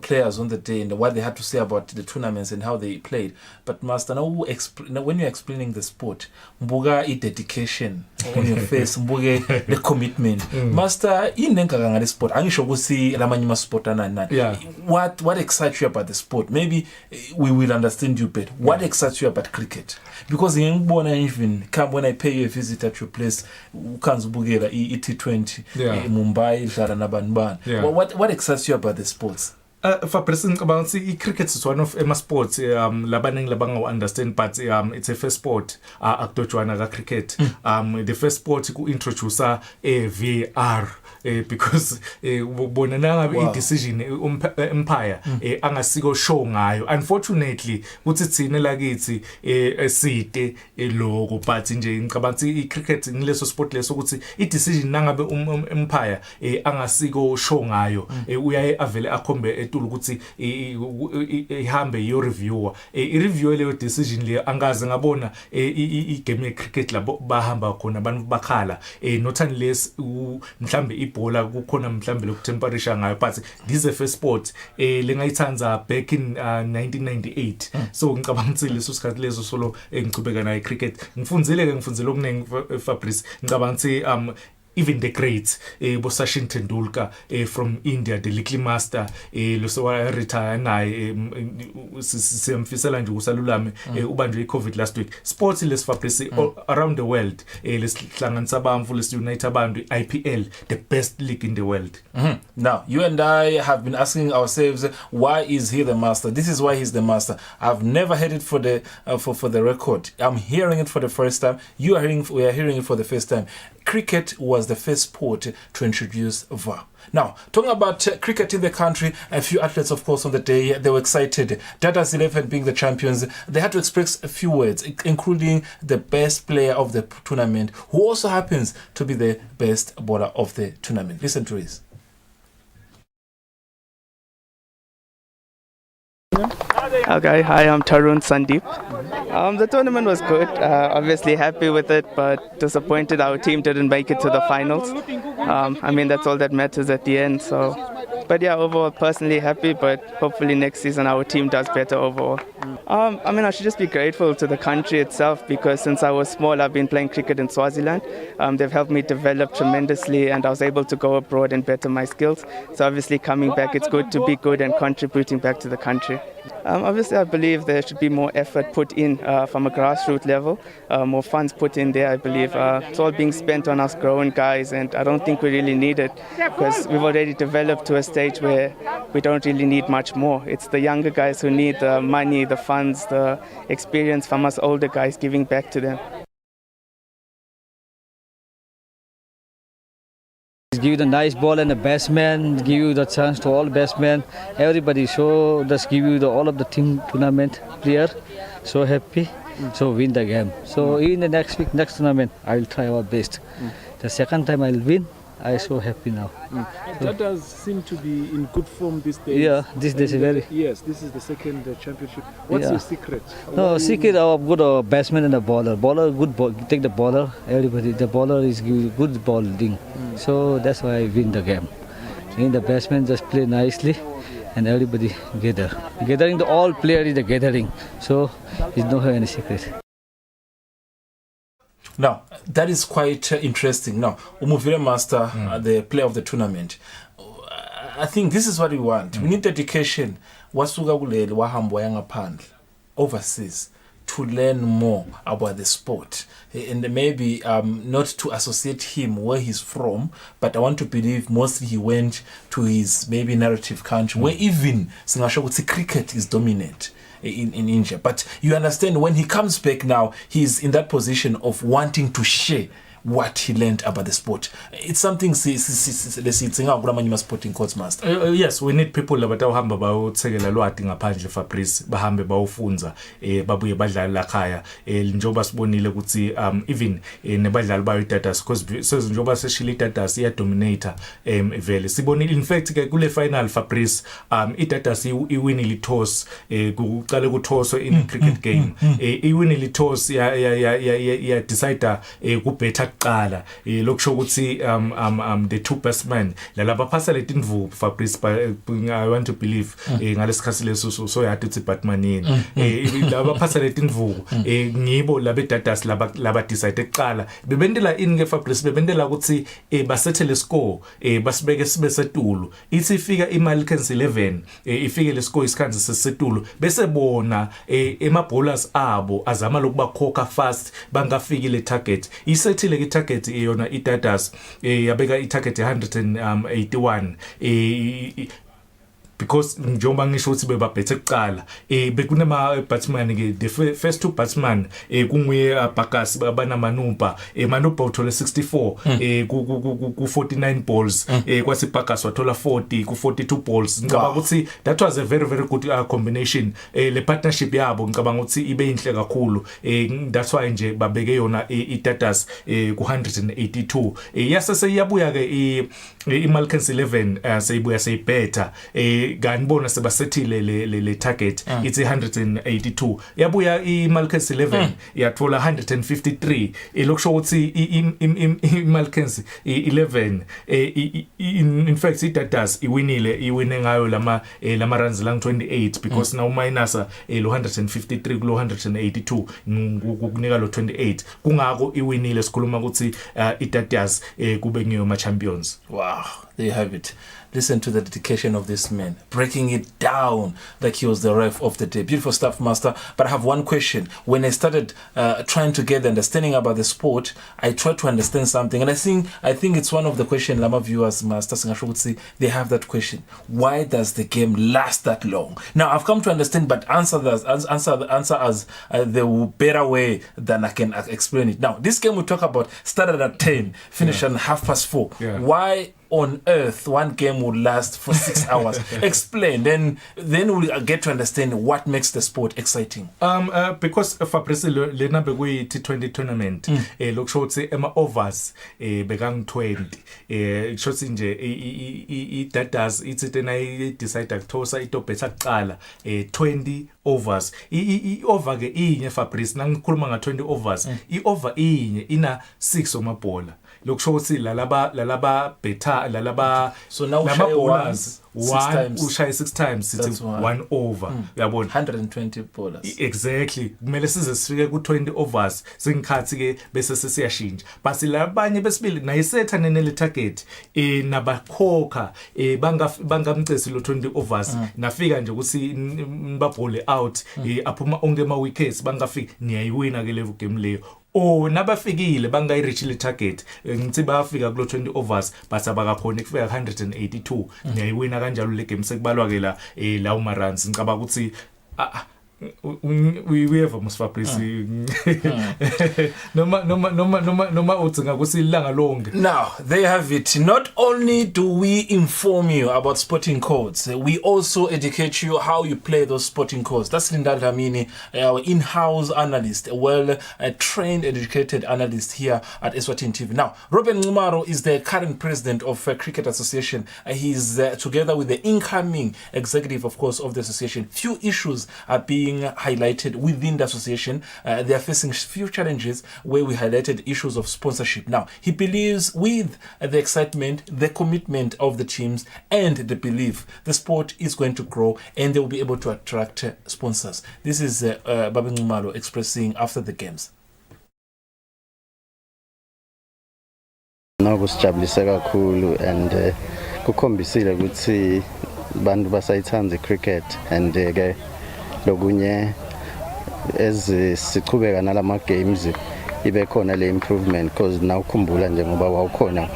players on the day and what they had to say about the tournaments and how they played. But Master, now when you're explaining the sport, mbuga dedication on your face, mbuga the commitment. Master, inenga ngale sport angisho ukuthi lamanye ma sport anani. What excites you about the sport? Maybe we will understand you better. What excites you about cricket? Because because ngibona even come when I pay you a visit at your place ukanza ubukela i-T20 Mumbai idlala nabanibani. What excites you about the sports? Fabrice ngicabanga ukuthi i-cricket is one of sports labaningi labanga understand, but it's a first sport akudojwana ka cricket. The first sport ku introduce VAR because bona nangabe i-decision umpire angasiko show ngayo. Unfortunately uthi thina lakithi eside lokho, but nje ngicabanga ukuthi i-cricket ngileso sport leso ukuthi i-decision nangabe umpire angasiko show ngayo uyaye avele akhombe ukuthi ihambe yo reviewer i-review leyo decision le angaze ngabona i-game ye-cricket labo bahamba khona abantu bakhala not unless mhlambe ibhola kukhona mhlambe lo temperature ngayo, but this is a first sport lengayithanza back in 1998. So ngicabanga ukuthi leso sikhathi leso solo ngicubeka nayo cricket ngifundzile okuningi Fabrice. Ngicabanga ukuthi even the greats bo Sachin Tendulkar from India, the little master lo so retire naye siyamfisela nje usalulame ubanjwe i-COVID last week. Sports les Fabrice around the world lesihlanganisa abamfu lesunite abantu IPL, the best league in the world. Now you and I have been asking ourselves, why is he the master? This is why he's the master. I've never heard it for the for the record. I'm hearing it for the first time. We are hearing it for the first time. Cricket was the first sport to introduce VAR. Now, talking about cricket in the country, a few athletes, of course, on the day, they were excited. Dada's 11 being the champions, they had to express a few words, including the best player of the tournament, who also happens to be the best bowler of the tournament. Listen to this. Okay, hi, I'm Tarun Sandeep. The tournament was good. Obviously happy with it, but disappointed our team didn't make it to the finals. I mean, that's all that matters at the end. So, but yeah, overall, personally happy, but hopefully next season our team does better overall. I mean, I should just be grateful to the country itself, because since I was small, I've been playing cricket in Swaziland. They've helped me develop tremendously, and I was able to go abroad and better my skills. So obviously coming back, it's good to be good and contributing back to the country. Obviously, I believe there should be more effort put in from a grassroots level, more funds put in there, I believe. It's all being spent on us growing guys, and I don't think we really need it, because we've already developed to a stage where we don't really need much more. It's the younger guys who need the money, the funds, the experience from us older guys giving back to them. Give you the nice ball and the best man, give you the chance to all best men, everybody. So just give you the all of the team tournament player. So happy, so win the game. So in the next week, next tournament, I will try our best. The second time I will win. I'm so happy now. That does seem to be in good form these days. Yeah, this is very. Yes, this is the second championship. What's your secret? No, secret of good batsman and a bowler. Bowler, good ball. Take the bowler. Everybody, the bowler is good bowling. So that's why I win the game. And the batsman just play nicely, and everybody gather. Gathering, the all player is the gathering. So there's no any secret. Now, that is quite interesting. Now, Umuvire Master, the player of the tournament, I think this is what we want. We need dedication. Wasuka kuleli wahamba yangaphandle overseas to learn more about the sport, and maybe not to associate him where he's from, but I want to believe mostly he went to his maybe native country where even singasho ukuthi cricket is dominant in India. But you understand, when he comes back now, he's in that position of wanting to share what he learned about the sport. It's something sporting courts master. Yes, we need people abatawuhamba bawuthekela lwati ngaphandle Fabrice, bahambe bawufunza babuye badlala la khaya njoba sibonile ukuthi even nebadlali bayo iTatas, because njoba seshila iTatas iya dominator vele sibonile. In fact ke kule final Fabrice iTatas iwinile toss kuqale kuthoswe in cricket game iwinile toss ya decide ku better yakuqala lokusho ukuthi the two best men lalaba phasa letinvuku Fabrice I want to believe ngalesikhathi leso so yathi uthi Batmanini laba phasa letinvuku ngibo labe dadas laba decide eqala bebendela ini ke Fabrice bebendela ukuthi basethele score basibeke sibe setulu ithi ifika iMalikens 11 ifike le score isikhanzi sesetulu bese bona ema bowlers abo azama lokubakhokha fast bangafiki le target isethile ke target yona idadas yabeka i target 181 because njengoba ngisho ukuthi bebabhethe kuqala bekunama batsman ke the first two batsman kunguye Bakasi banamanupa Manupa uthola 64 ku 49 balls kwasi Bakasi wathola 40 ku 42 balls ngicabanga ukuthi that was a very very good combination le partnership yabo ngicabanga ukuthi ibe inhle kakhulu that's why nje babeke yona idatas ku 182 yasese iyabuya ke iMalikens 11 seyibuya seyibhetha ganibona sebathile le target it's 182 yabuya iMalikens 11 yathola 153 lokusho ukuthi iMalikens 11 in fact idatas iwine ngayo lama runs lang 28 because now minusa lo 153 kulo 182 kukunika lo 28 kungako iwinile sikhuluma ukuthi idatas kube ngiyo ma champions. Wow, there you have it. Listen to the dedication of this man, breaking it down like he was the ref of the day. Beautiful stuff, Master. But I have one question. When I started trying to get the understanding about the sport, I tried to understand something. And I think it's one of the questions Lama viewers, Master Singasho would say, they have that question. Why does the game last that long? Now, I've come to understand, but answer as the better way than I can explain it. Now, this game we talk about started at 10, finished at 4:30. Yeah. Why on earth one game would last for 6 hours? Explain, then we'll get to understand what makes the sport exciting. Because Fabrice lena bekuyi T20 tournament lokusho ukuthi ema overs bekang 20 kusho nje idadas ithi tena decide ukuthosa itobhetha kuqala 20 overs over ke inye Fabrice nangikhuluma nga 20 overs over inye ina 6 omabhola lokusho ukuthi lalaba beta lalaba so now bowlers one ushaye 6 times it's 1 over uyabona 120 bowlers exactly kumele size sifike ku 20 overs singikhathi ke bese sesiyashintsha basi labanye besibili nayisetha nenele target nabakhokha bangamcesi lo 20 overs nafika nje ukuthi babhole out aphuma onke ama wickets bangafiki niyayiwina ke level game leyo nabafikile bangayireach le target ngithi bayafika kulo 20 overs but abakakhona kufika 182 niyayiwina kanjalo le game sekubalwa ke la uma runs ngicabanga ukuthi we have a Fabrice noma udzinga kusilanga lonke. Now there you have it. Not only do we inform you about sporting codes, we also educate you how you play those sporting codes. That's Linda Dlamini, our in-house analyst, a well-trained, educated analyst here at Eswatini TV. Now, Robin Ngumaro is the current president of Cricket Association. He's together with the incoming executive, of course, of the association. Few issues are being highlighted within the association. They are facing few challenges where we highlighted issues of sponsorship. Now, he believes with the excitement, the commitment of the teams, and the belief, the sport is going to grow and they will be able to attract sponsors. This is Babi Ngumalo expressing after the games. Kusijabulisa kakhulu and kukhombisile ukuthi bantu basayithanda cricket and ke lokunye siqhubeka nalama games ibe khona le improvement because now ukhumbula nje ngoba wawukhona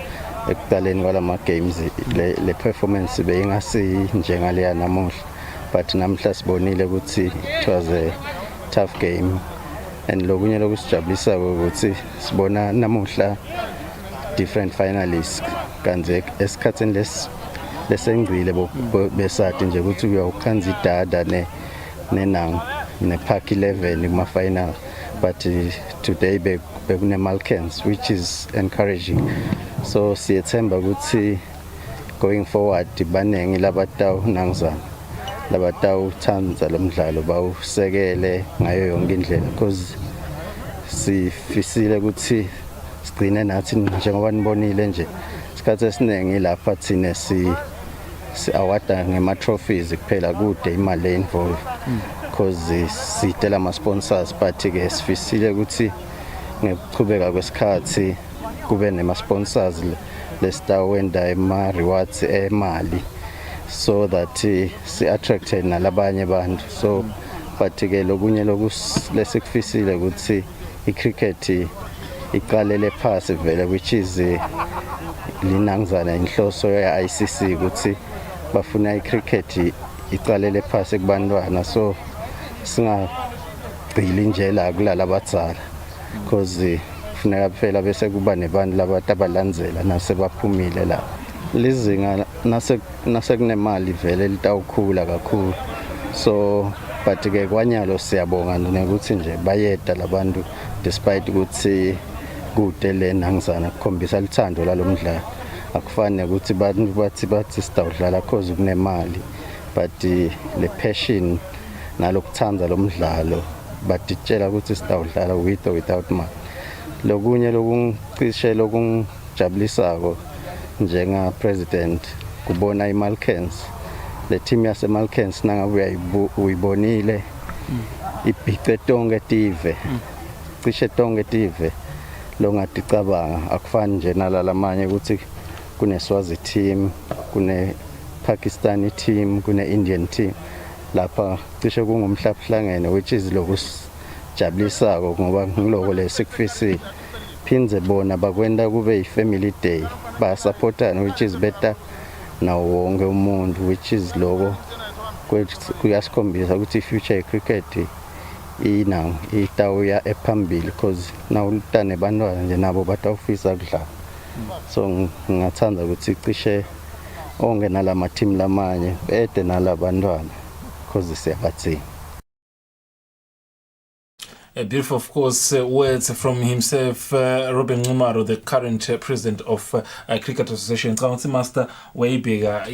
ekuqaleni kwalama games le performance beyingasi njengaleya namuhla but namhla sibonile ukuthi it was a tough game and lokunye lokusijabulisa ukuthi sibona namuhla different finalists kanze esikhatheni lesengcile besathi nje ukuthi uyawukhanza idada nenang nepark 11 kuma final but today bekune Malkens which is encouraging so siyethemba ukuthi going forward banengi labatawu nangizana labatawu thanza lomdlalo bawusekele ngayo yonke indlela because sifisile ukuthi sigcine nathi njengoba nibonile nje isikhathi esiningi lapha thina awada ngema trophies kuphela kude imali involved because sitela ama sponsors but ke sifisile ukuthi ngekuchubeka kwesikhathi kube nema sponsors lesitawenda ema rewards emali so that si attracted nalabanye abantu so but ke lokunye lesikufisile ukuthi icricket iqalele phasi vele which is linangzana inhloso ya ICC ukuthi bafuna icricket iqalele phasi kubantwana so singagcili nje la kulala abadzala because kufuneka phela bese kuba nebantu labalandzela nasebaphumile la lizinga nasekunemali vele litawukhula kakhulu so but ke kwanyalo siyabonga nokuthi nje bayeda labantu despite ukuthi kude lena ngizana ukukhombisa lithando lalomdlalo akufani ukuthi bathi sitawudlala cause kunemali but le passion nalokuthanda lomdlalo batitshela ukuthi sitawudlala with or without money lokunye lokuncishe lokunjabulisako njenga president kubona iMalkens le team yase Malkens nangabe uyibonile ibhice tonke tive cishe tonke tive longaticabanga akufani nje nalalamanye ukuthi kune Swazi team kune Pakistani team kune Indian team lapha cishe kungumhlahlangene which is lokujabulisako ngoba ngiloko lesikufisi phinze bona bakwenda kube ifamily day ba supportana which is better nawo wonke umuntu which is loko kuyasikhombisa ukuthi future cricket itawuya ephambili because nawulutane bantwana nje nabo batawufisa kudlala so ngingathanda ukuthi cishe onke nalama team lamanye bede nalabantwana because siyabathi. Beautiful, of course, words from himself, Robin Ngumaro, the current president of Cricket Association. Council Master Waybega,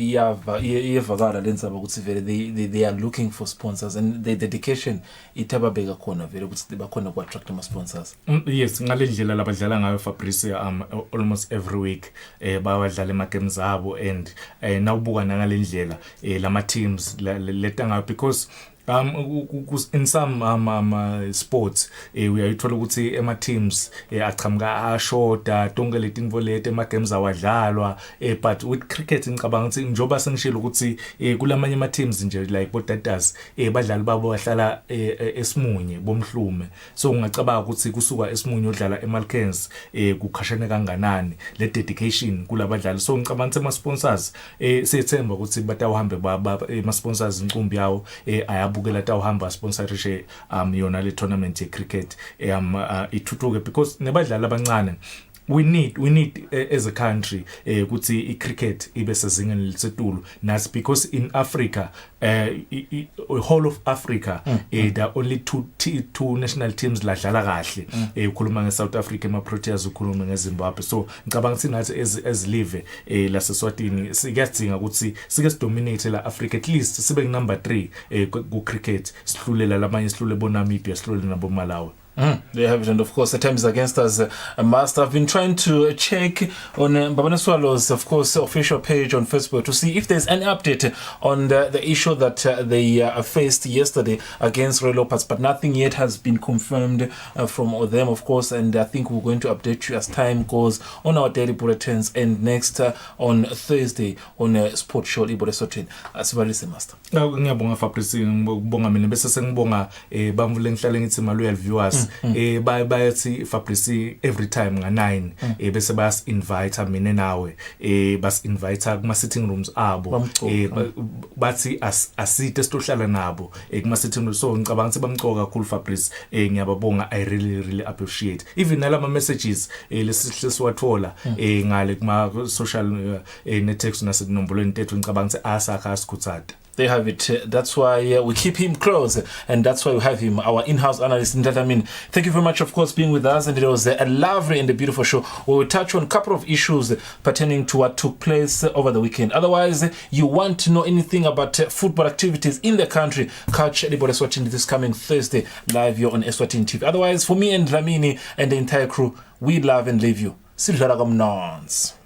they are looking for sponsors and the dedication itaba bega corner very good bakona ku attract ama sponsors. Yes, ngalendlela labadlala ngayo Fabrice almost every week bawadlala ema games abo and nawubuka ngalendlela lama teams leta ngayo because in some sports uyayithola ukuthi ema teams aqhamuka ashota tonke leti involete ema games awadlalwa but with cricket ngicabanga ukuthi njoba sengishilo ukuthi kulamanye ama teams nje like botatas badlali babo bahlala eSimunye bomhlume so ngicabanga ukuthi kusuka eSimunye odlala eMalkens kukhashane kanganani le dedication kulabadlali so ngicabanga ukuthi ama sponsors sethemba ukuthi batawuhambe ama sponsors inqumbi yawo ayabukela tawuhamba sponsorship yona le tournament ye cricket ithuthuke because nebadlali abancane we need as a country ukuthi icricket ibe sezingeni lisetulu nas because in Africa whole of Africa there are only two national teams ladlala kahle ukhuluma ngeSouth Africa ema Proteas ukhuluma ngeZimbabwe so ngicabanga ukuthi nathi as live la Eswatini siyadinga ukuthi sike sidominate la Africa at least sibe number 3 ku cricket sihlulela lamanye sihlule boNamibia sihlule nabo Malawi. They have it, and of course the time is against us. Master, I've been trying to check on Mbabane Swallows, of course, official page on Facebook to see if there's any update on the issue that they faced yesterday against Royal Leopards, but nothing yet has been confirmed from them, of course, and I think we're going to update you as time goes on our daily bulletins and next on Thursday on Sport Show Ibo Eswatini. Asibalise Master. Ngiyabonga Fabrice, ngibonga mina bese sengibonga bamvule ngihlale ngithi ma loyal viewers bayathi Fabrice every time nga9 bese bas invite mina nawe bas invite kuma sitting rooms abo bathi asite sitohlala nabo kuma sitting rooms so ngicabanga ukuthi bamcoka kakhulu Fabrice ngiyababonga I really appreciate even nalama messages lesisiwathola ngale kuma social networks nasenombolweni tethu ngicabanga ukuthi asakha sikhutsata. They have it. That's why we keep him close, and that's why we have him, our in-house analyst. Thank you very much, of course, being with us. And it was a lovely and a beautiful show where we touch on a couple of issues pertaining to what took place over the weekend. Otherwise, you want to know anything about football activities in the country, catch Eswatini this coming Thursday live here on Eswatini TV. Otherwise, for me and Dlamini and the entire crew, we love and leave you. Sidlala kamnons.